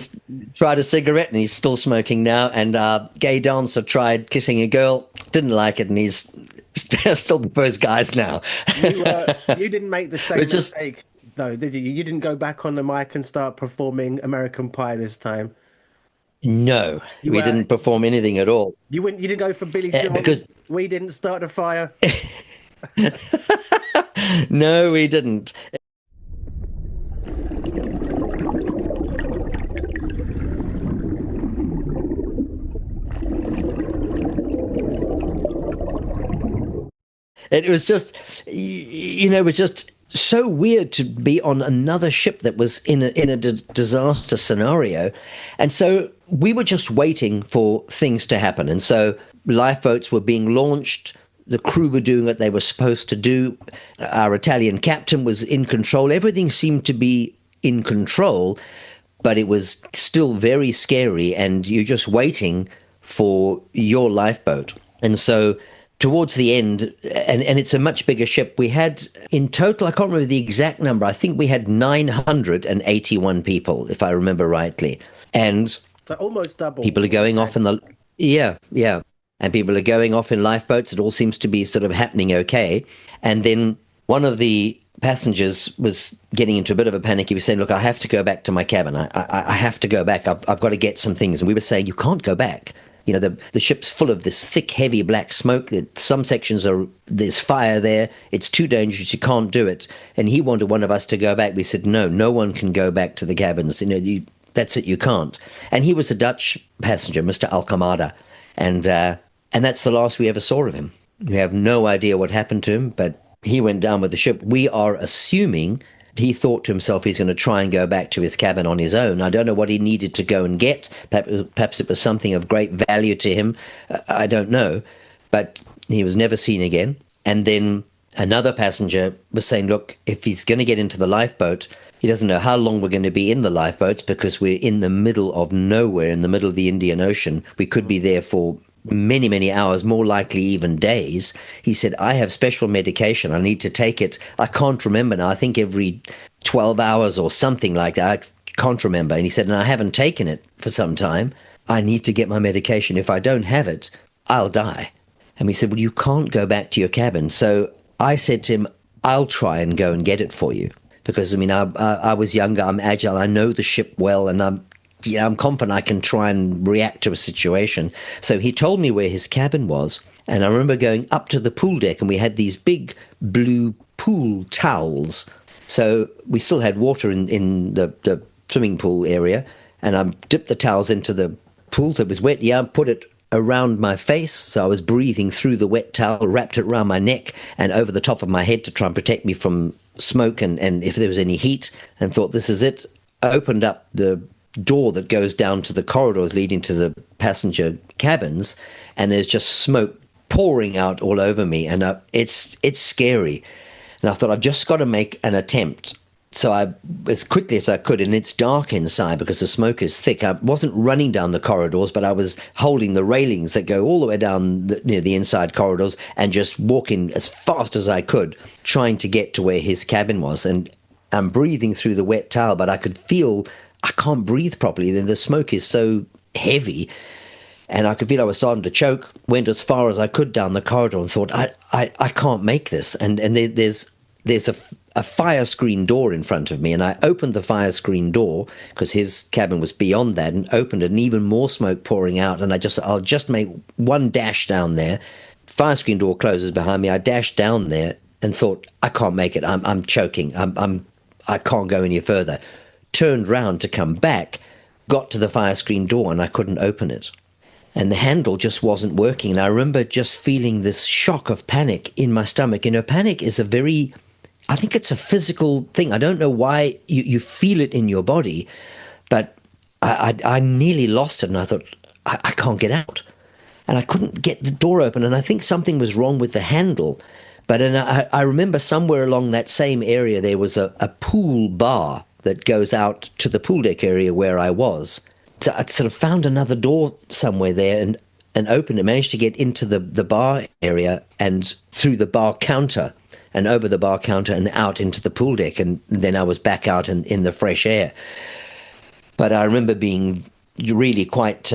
tried a cigarette, and he's still smoking now. And our gay dancer tried kissing a girl, didn't like it, and he's still prefers guys now. You didn't make the same mistake, though, did you? You didn't go back on the mic and start performing American Pie this time. No, we didn't perform anything at all. You didn't go for Billy John because We Didn't Start a Fire. No, we didn't. It was just, it was just so weird to be on another ship that was in a disaster scenario. And so we were just waiting for things to happen. And so lifeboats were being launched. The crew were doing what they were supposed to do. Our Italian captain was in control. Everything seemed to be in control, but it was still very scary. And you're just waiting for your lifeboat. And so towards the end, and it's a much bigger ship, we had in total, I can't remember the exact number, I think we had 981 people, if I remember rightly. And so almost double. People are going off in the, yeah. And people are going off in lifeboats. It all seems to be sort of happening okay. And then one of the passengers was getting into a bit of a panic. He was saying, look, I have to go back to my cabin. I have to go back. I've got to get some things. And we were saying, you can't go back. The ship's full of this thick, heavy black smoke. Some sections there's fire there. It's too dangerous. You can't do it. And he wanted one of us to go back. We said, no one can go back to the cabins. That's it. You can't. And he was a Dutch passenger, Mr. Alcamada. And that's the last we ever saw of him. We have no idea what happened to him, but he went down with the ship. We are assuming he thought to himself he's going to try and go back to his cabin on his own. I don't know what he needed to go and get. Perhaps it was something of great value to him. I don't know. But he was never seen again. And then another passenger was saying, look, if he's going to get into the lifeboat, he doesn't know how long we're going to be in the lifeboats because we're in the middle of nowhere, in the middle of the Indian Ocean. We could be there for many, many hours, more likely even days. He said, I have special medication. I need to take it. I can't remember now. I think every 12 hours or something like that. I can't remember. And he said, and I haven't taken it for some time. I need to get my medication. If I don't have it, I'll die. And we said, well, you can't go back to your cabin. So I said to him, I'll try and go and get it for you. Because, I was younger, I'm agile, I know the ship well, and I'm confident I can try and react to a situation. So he told me where his cabin was, and I remember going up to the pool deck, and we had these big blue pool towels. So we still had water in the swimming pool area, and I dipped the towels into the pool, so it was wet. I put it around my face, so I was breathing through the wet towel, wrapped it around my neck and over the top of my head to try and protect me from smoke and if there was any heat, and thought, this is it. I opened up the door that goes down to the corridors leading to the passenger cabins, and there's just smoke pouring out all over me, and it's scary. And I thought, I've just got to make an attempt. So I, as quickly as I could, and it's dark inside because the smoke is thick, I wasn't running down the corridors, but I was holding the railings that go all the way down the inside corridors and just walking as fast as I could, trying to get to where his cabin was. And I'm breathing through the wet towel, but I could feel I can't breathe properly. The smoke is so heavy, and I could feel I was starting to choke. Went as far as I could down the corridor and thought, I can't make this. And there's a fire screen door in front of me, and I opened the fire screen door because his cabin was beyond that, and opened it, and even more smoke pouring out. And I'll just make one dash down there, fire screen door closes behind me. I dashed down there and thought, I can't make it. I'm choking. I can't go any further. Turned round to come back, got to the fire screen door, and I couldn't open it. And the handle just wasn't working. And I remember just feeling this shock of panic in my stomach. You know, panic is I think it's a physical thing. I don't know why you feel it in your body, but I nearly lost it. And I thought, I can't get out. And I couldn't get the door open. And I think something was wrong with the handle. But I remember somewhere along that same area, there was a pool bar that goes out to the pool deck area where I was. So I'd sort of found another door somewhere there and opened it, managed to get into the bar area and through the bar counter and over the bar counter and out into the pool deck. And then I was back out in the fresh air. But I remember being really quite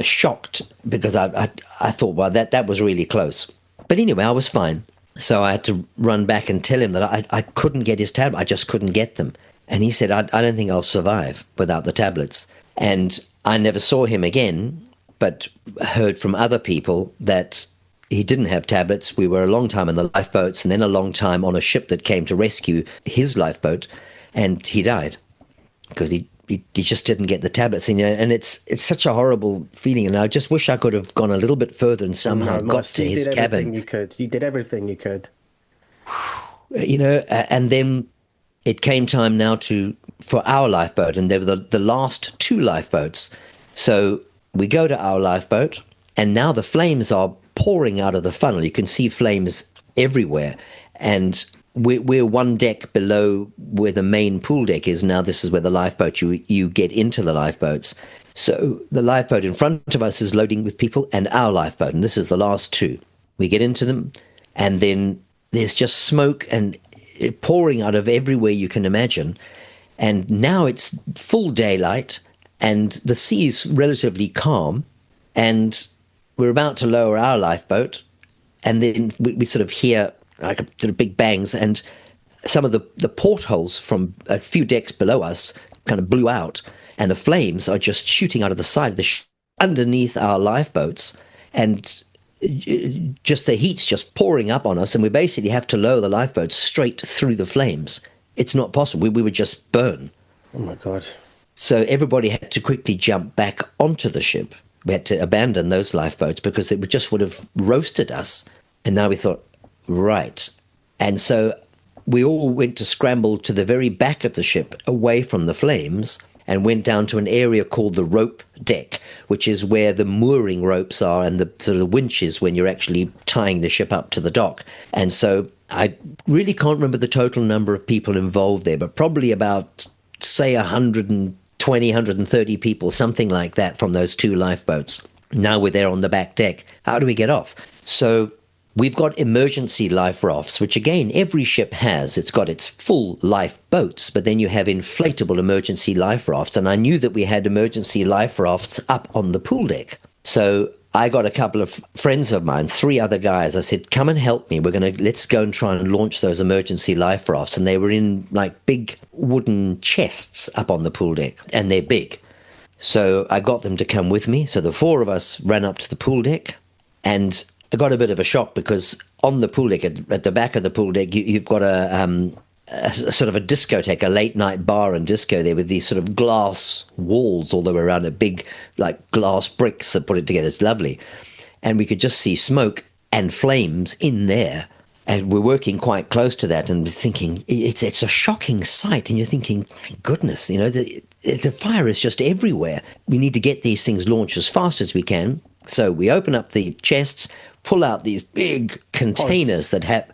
shocked because I thought, well, that was really close. But anyway, I was fine. So I had to run back and tell him that I couldn't get his tablet. I just couldn't get them. And he said, I don't think I'll survive without the tablets. And I never saw him again, but heard from other people that he didn't have tablets. We were a long time in the lifeboats and then a long time on a ship that came to rescue his lifeboat, and he died because he just didn't get the tablets. And, and it's such a horrible feeling. And I just wish I could have gone a little bit further and somehow got to his cabin. You did everything you could. And then it came time now for our lifeboat, and they were the last two lifeboats. So we go to our lifeboat, and now the flames are pouring out of the funnel. You can see flames everywhere, and we're one deck below where the main pool deck is. Now this is where the lifeboat, you get into the lifeboats. So the lifeboat in front of us is loading with people, and our lifeboat, and this is the last two. We get into them, and then there's just smoke and pouring out of everywhere you can imagine. And now it's full daylight, and the sea's relatively calm, and we're about to lower our lifeboat, and then we sort of hear like a sort of big bangs, and some of the portholes from a few decks below us kind of blew out, and the flames are just shooting out of the side of the ship underneath our lifeboats, and just the heat's just pouring up on us, and we basically have to lower the lifeboats straight through the flames. It's not possible. We would just burn. Oh my God. So everybody had to quickly jump back onto the ship. We had to abandon those lifeboats because it just would have roasted us. And now we thought, right. And so we all went to scramble to the very back of the ship away from the flames, and went down to an area called the rope deck, which is where the mooring ropes are and the sort of winches when you're actually tying the ship up to the dock. And so I really can't remember the total number of people involved there, but probably about, say, 120, 130 people, something like that, from those two lifeboats. Now we're there on the back deck. How do we get off? So we've got emergency life rafts, which again, every ship has. It's got its full life boats, but then you have inflatable emergency life rafts. And I knew that we had emergency life rafts up on the pool deck. So I got a couple of friends of mine, 3 other guys. I said, come and help me. Let's go and try and launch those emergency life rafts. And they were in like big wooden chests up on the pool deck, and they're big. So I got them to come with me. So the 4 of us ran up to the pool deck, and I got a bit of a shock because on the pool deck, at the back of the pool deck, you've got a sort of a discotheque, a late night bar and disco there with these sort of glass walls all the way around it, big like glass bricks that put it together. It's lovely. And we could just see smoke and flames in there. And we're working quite close to that and thinking, it's a shocking sight. And you're thinking, my goodness, the fire is just everywhere. We need to get these things launched as fast as we can. So we open up the chests, pull out these big containers that have,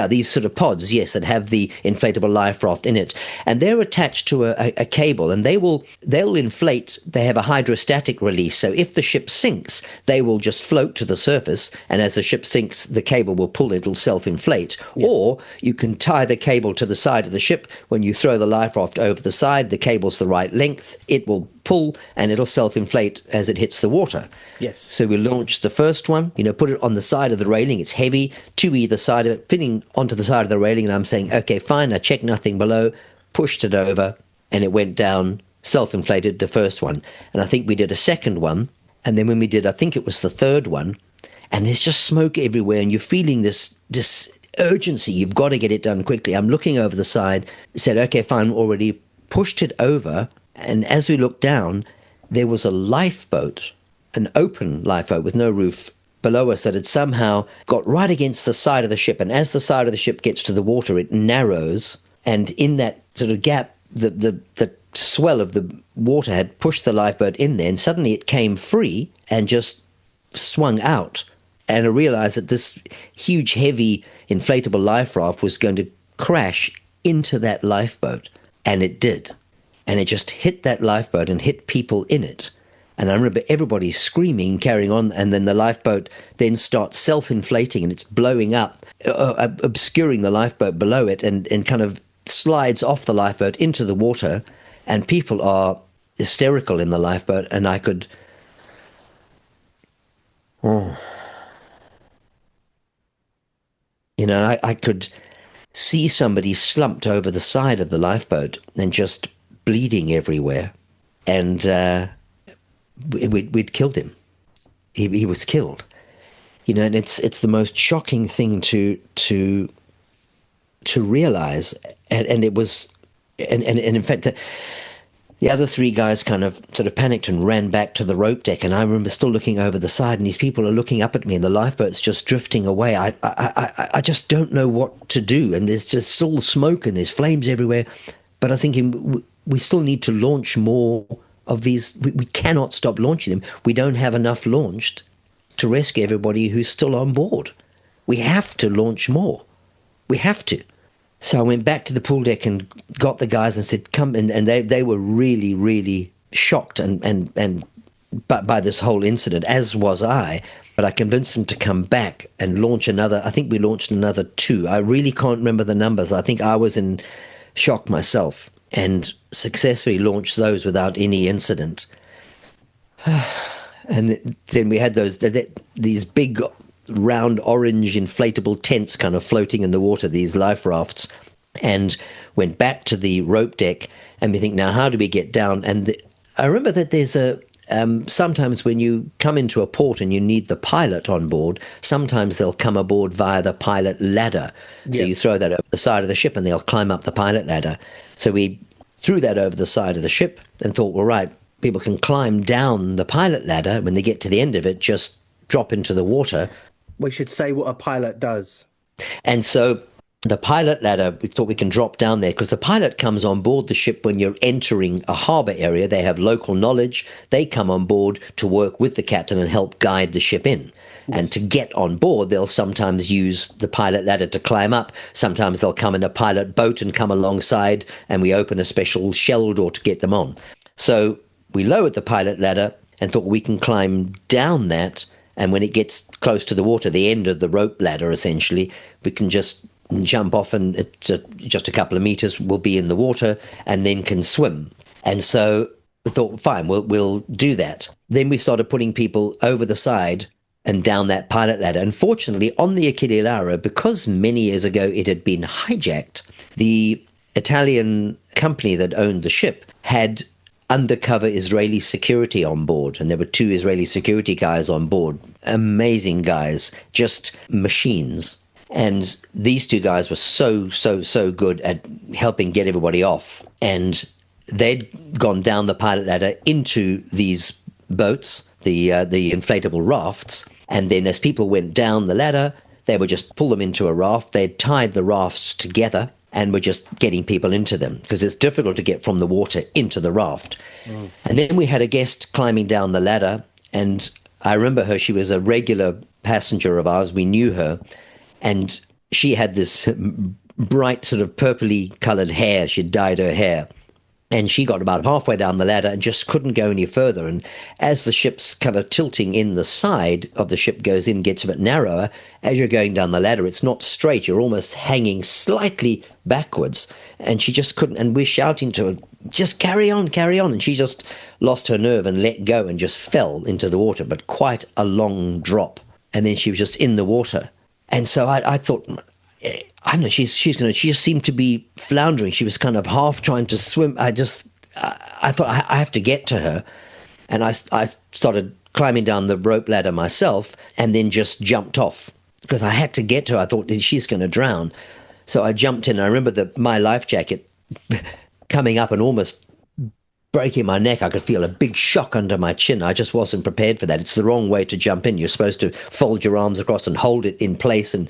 these sort of pods, yes, that have the inflatable life raft in it. And they're attached to a cable, and they'll inflate. They have a hydrostatic release. So if the ship sinks, they will just float to the surface. And as the ship sinks, the cable will pull, it'll self-inflate. Yes. Or you can tie the cable to the side of the ship. When you throw the life raft over the side, the cable's the right length. It will pull and it'll self-inflate as it hits the water. Yes. So we launched the first one, put it on the side of the railing. It's heavy, to either side of it, pinning onto the side of the railing. And I'm saying, okay, fine. I checked nothing below, pushed it over, and it went down, self-inflated, the first one. And I think we did a second one. And then when we did, I think it was the third one, and there's just smoke everywhere, and you're feeling this urgency. You've got to get it done quickly. I'm looking over the side, said, okay, fine, already pushed it over. And as we looked down, there was a lifeboat, an open lifeboat with no roof below us that had somehow got right against the side of the ship. And as the side of the ship gets to the water, it narrows. And in that sort of gap, the swell of the water had pushed the lifeboat in there. And suddenly it came free and just swung out. And I realized that this huge, heavy, inflatable life raft was going to crash into that lifeboat. And it did. And it just hit that lifeboat and hit people in it. And I remember everybody screaming, carrying on, and then the lifeboat then starts self-inflating, and it's blowing up, obscuring the lifeboat below it, and kind of slides off the lifeboat into the water, and people are hysterical in the lifeboat, and I could... You know, I could see somebody slumped over the side of the lifeboat and just bleeding everywhere. And we'd killed him. He was killed. You know, and it's the most shocking thing to realize. And it was, and in fact, the other three guys kind of sort of panicked and ran back to the rope deck. And I remember still looking over the side, and these people are looking up at me, and the lifeboat's just drifting away. I just don't know what to do. And there's just still smoke and there's flames everywhere. But I was thinking, we still need to launch more of these. We cannot stop launching them. We don't have enough launched to rescue everybody who's still on board. We have to launch more. We have to. So I went back to the pool deck and got the guys and said, come. And they were really, really shocked and by this whole incident, as was I. But I convinced them to come back and launch another. I think we launched another 2. I really can't remember the numbers. I think I was in shock myself, and successfully launched those without any incident. And then we had these big round orange inflatable tents kind of floating in the water, these life rafts, and went back to the rope deck, and we think, now how do we get down? And I remember that there's sometimes when you come into a port and you need the pilot on board, sometimes they'll come aboard via the pilot ladder. So you throw that over the side of the ship and they'll climb up the pilot ladder. So we threw that over the side of the ship and thought, well, right, people can climb down the pilot ladder. When they get to the end of it, just drop into the water. We should say what a pilot does. And so the pilot ladder, we thought we can drop down there, because the pilot comes on board the ship when you're entering a harbour area. They have local knowledge. They come on board to work with the captain and help guide the ship in. Yes. And to get on board, they'll sometimes use the pilot ladder to climb up. Sometimes they'll come in a pilot boat and come alongside, and we open a special shell door to get them on. So we lowered the pilot ladder and thought we can climb down that, and when it gets close to the water, the end of the rope ladder essentially, we can just jump off, and it's just a couple of meters, we'll be in the water and then can swim. And so we thought, fine, we'll do that. Then we started putting people over the side and down that pilot ladder. Unfortunately, on the Achille Lauro, because many years ago it had been hijacked, the Italian company that owned the ship had undercover Israeli security on board, and there were 2 Israeli security guys on board. Amazing guys, just machines. And these 2 guys were so good at helping get everybody off. And they'd gone down the pilot ladder into these boats, the inflatable rafts. And then as people went down the ladder, they would just pull them into a raft. They'd tied the rafts together and were just getting people into them, because it's difficult to get from the water into the raft. And then we had a guest climbing down the ladder, and I remember her. She was a regular passenger of ours. We knew her. And she had this bright sort of purpley coloured hair. She'd dyed her hair. And she got about halfway down the ladder and just couldn't go any further. And as the ship's kind of tilting in, the side of the ship goes in, gets a bit narrower. As you're going down the ladder, it's not straight. You're almost hanging slightly backwards. And she just couldn't. And we're shouting to her, just carry on, carry on. And she just lost her nerve and let go and just fell into the water, but quite a long drop. And then she was just in the water. And so I thought, I don't know, she just seemed to be floundering. She was kind of half trying to swim. I thought I have to get to her. And I started climbing down the rope ladder myself and then just jumped off because I had to get to her. I thought she's going to drown. So I jumped in. I remember my life jacket coming up and almost breaking my neck. I could feel a big shock under my chin. I just wasn't prepared for that. It's the wrong way to jump in. You're supposed to fold your arms across and hold it in place. And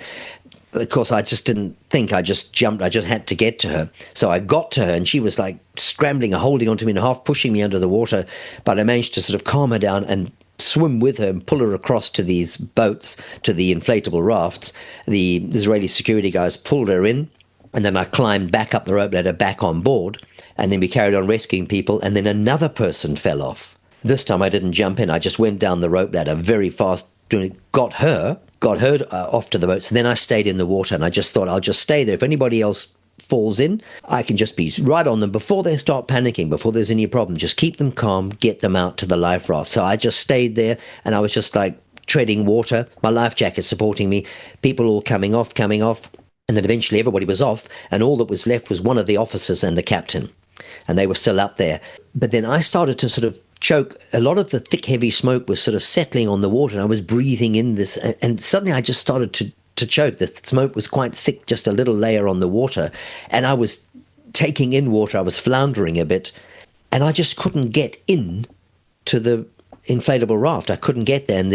of course, I just didn't think. I just jumped. I just had to get to her. So I got to her, and she was like scrambling and holding onto me and half pushing me under the water. But I managed to sort of calm her down and swim with her and pull her across to these boats, to the inflatable rafts. The Israeli security guys pulled her in, and then I climbed back up the rope ladder back on board, and then we carried on rescuing people, and then another person fell off. This time I didn't jump in. I just went down the rope ladder very fast, got her off to the boats, and then I stayed in the water, and I just thought I'll just stay there. If anybody else falls in, I can just be right on them before they start panicking, before there's any problem. Just keep them calm, get them out to the life raft. So I just stayed there, and I was just like treading water, my life jacket supporting me, people all coming off. And then eventually everybody was off, and all that was left was one of the officers and the captain, and they were still up there. But then I started to sort of choke. A lot of the thick, heavy smoke was sort of settling on the water, and I was breathing in this, and suddenly I just started to choke. The smoke was quite thick, just a little layer on the water, and I was taking in water. I was floundering a bit, and I just couldn't get in to the inflatable raft. I couldn't get there, and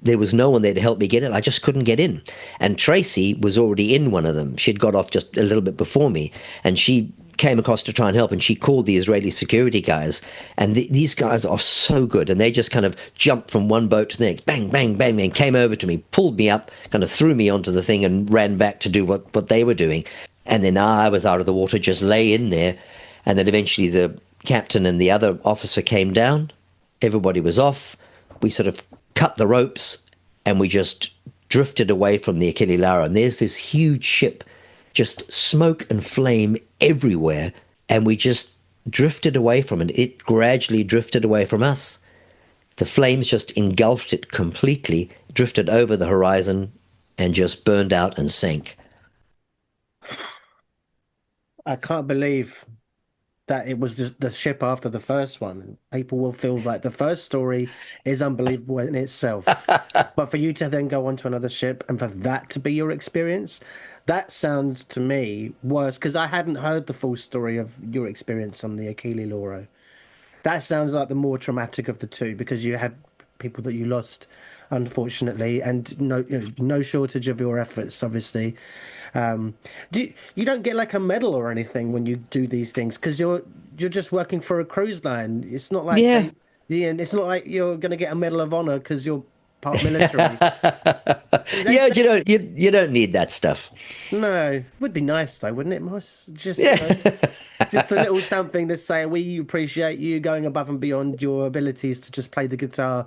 there was no one there to help me get it. I just couldn't get in. And Tracy was already in one of them. She'd got off just a little bit before me, and she came across to try and help, and she called the Israeli security guys. And these guys are so good, and they just kind of jumped from one boat to the next, bang, bang, bang, and came over to me, pulled me up, kind of threw me onto the thing, and ran back to do what they were doing. And then I was out of the water, just lay in there. And then eventually the captain and the other officer came down. Everybody was off. We sort of cut the ropes, and we just drifted away from the Achille Lauro. And there's this huge ship, just smoke and flame everywhere, and we just drifted away from it. It gradually drifted away from us. The flames just engulfed it completely, drifted over the horizon, and just burned out and sank. I can't believe that it was just the ship after the first one. People will feel like the first story is unbelievable in itself. But for you to then go on to another ship and for that to be your experience, that sounds to me worse, because I hadn't heard the full story of your experience on the Achille Lauro. That sounds like the more traumatic of the two, because you had people that you lost, unfortunately, and no shortage of your efforts, obviously. You don't get like a medal or anything when you do these things, because you're just working for a cruise line. It's not like it's not like you're going to get a Medal of Honor because you're part military. You don't need that stuff. No, it would be nice though, wouldn't it, Moss? Just just a little something to say we appreciate you going above and beyond your abilities to just play the guitar.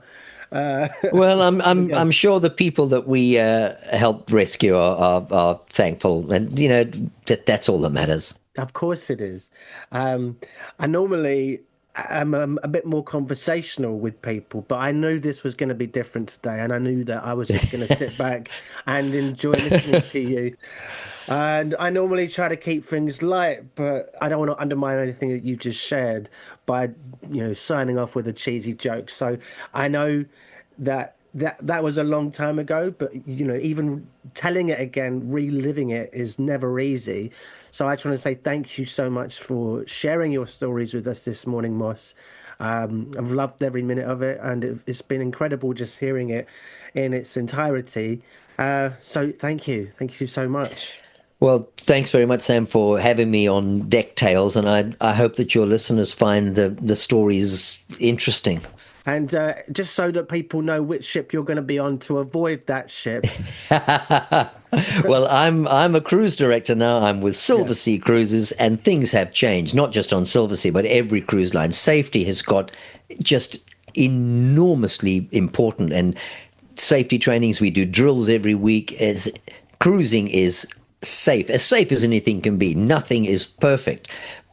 Well, I'm sure the people that we helped rescue are thankful, and that's all that matters. Of course it is. I normally am a bit more conversational with people, but I knew this was going to be different today, and I knew that I was just going to sit back and enjoy listening to you. And I normally try to keep things light, but I don't want to undermine anything that you just shared by, signing off with a cheesy joke. So I know that was a long time ago, but even telling it again, reliving it is never easy. So I just want to say thank you so much for sharing your stories with us this morning, Moss. I've loved every minute of it, and it's been incredible just hearing it in its entirety. So thank you so much. Well, thanks very much, Sam, for having me on Deck Tales, and I hope that your listeners find the stories interesting. And just so that people know which ship you're going to be on to avoid that ship. Well, I'm a cruise director now. I'm with Silver Sea Cruises, and things have changed, not just on Silver Sea, but every cruise line. Safety has got just enormously important, and safety trainings, we do drills every week. Cruising is safe as anything can be. Nothing is perfect.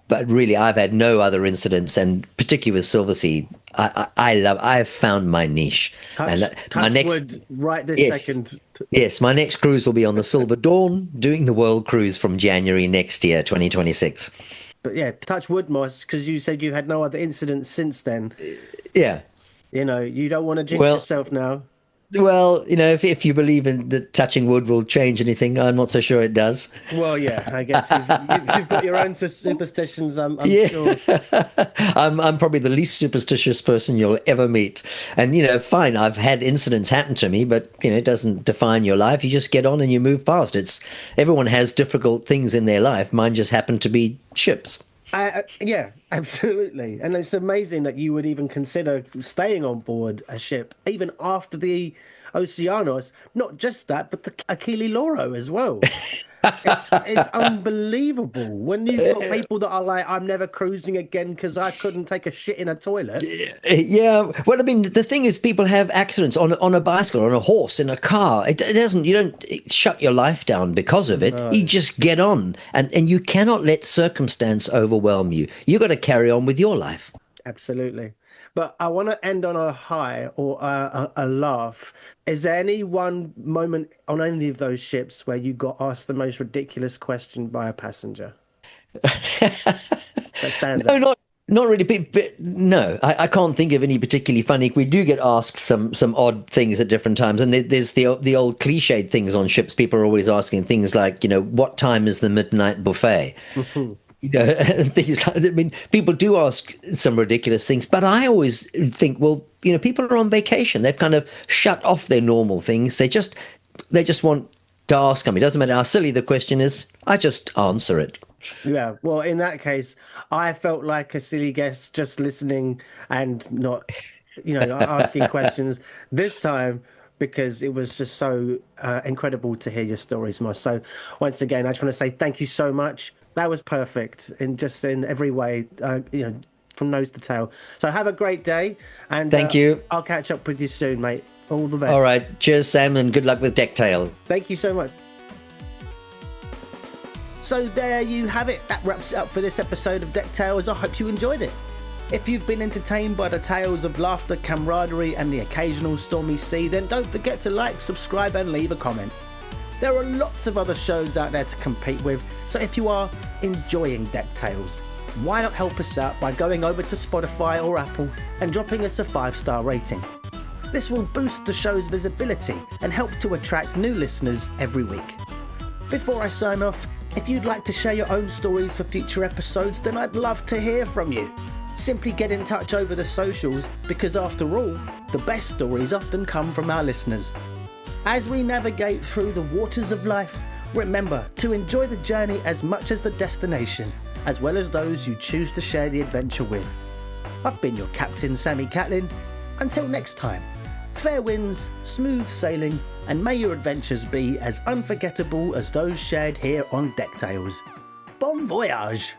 But really, I've had no other incidents, and particularly with Silver Sea, I've found my niche. Touch wood right this second. Yes, my next cruise will be on the Silver Dawn, doing the world cruise from January next year, 2026. But yeah, touch wood, Moss, because you said you had no other incidents since then. Yeah. You know, you don't want to jinx Well, yourself now. well, if you believe in that touching wood will change anything, I'm not so sure it does. Well, yeah, I guess you've got your own superstitions. I'm Yeah, sure. I'm probably the least superstitious person you'll ever meet. And fine, I've had incidents happen to me, but it doesn't define your life. You just get on and you move past. Everyone has difficult things in their life. Mine just happened to be ships. Yeah, absolutely. And it's amazing that you would even consider staying on board a ship even after the Oceanos. Not just that, but the Achille Lauro as well. It's unbelievable when you've got people that are like, I'm never cruising again because I couldn't take a shit in a toilet. Yeah. Well, I mean, the thing is, people have accidents on a bicycle, on a horse, in a car. It doesn't. You don't shut your life down because of it. No. You just get on, and you cannot let circumstance overwhelm you. You got to carry on with your life. Absolutely. But I want to end on a high or a laugh. Is there any one moment on any of those ships where you got asked the most ridiculous question by a passenger? That stands No, out. not really. But no, I can't think of any particularly funny. We do get asked some odd things at different times, and there's the old cliched things on ships. People are always asking things like, what time is the midnight buffet? And things like that. I mean, people do ask some ridiculous things, but I always think, well, people are on vacation. They've kind of shut off their normal things. They just want to ask them. It doesn't matter how silly the question is. I just answer it. Yeah, well, in that case, I felt like a silly guest just listening and not, asking questions this time because it was just so incredible to hear your stories, Moss. So once again, I just want to say thank you so much. That was perfect in every way, from nose to tail. So have a great day, and Thank you. I'll catch up with you soon, mate. All the best. All right. Cheers, Sam, and good luck with Decktail. Thank you so much. So there you have it. That wraps it up for this episode of Deck Tales. I hope you enjoyed it. If you've been entertained by the tales of laughter, camaraderie, and the occasional stormy sea, then don't forget to like, subscribe, and leave a comment. There are lots of other shows out there to compete with, so if you are enjoying Deck Tales, why not help us out by going over to Spotify or Apple and dropping us a 5-star rating. This will boost the show's visibility and help to attract new listeners every week. Before I sign off, if you'd like to share your own stories for future episodes, then I'd love to hear from you. Simply get in touch over the socials, because after all, the best stories often come from our listeners. As we navigate through the waters of life, remember to enjoy the journey as much as the destination, as well as those you choose to share the adventure with. I've been your Captain Sammy Catlin. Until next time, fair winds, smooth sailing, and may your adventures be as unforgettable as those shared here on Deck Tales. Bon voyage!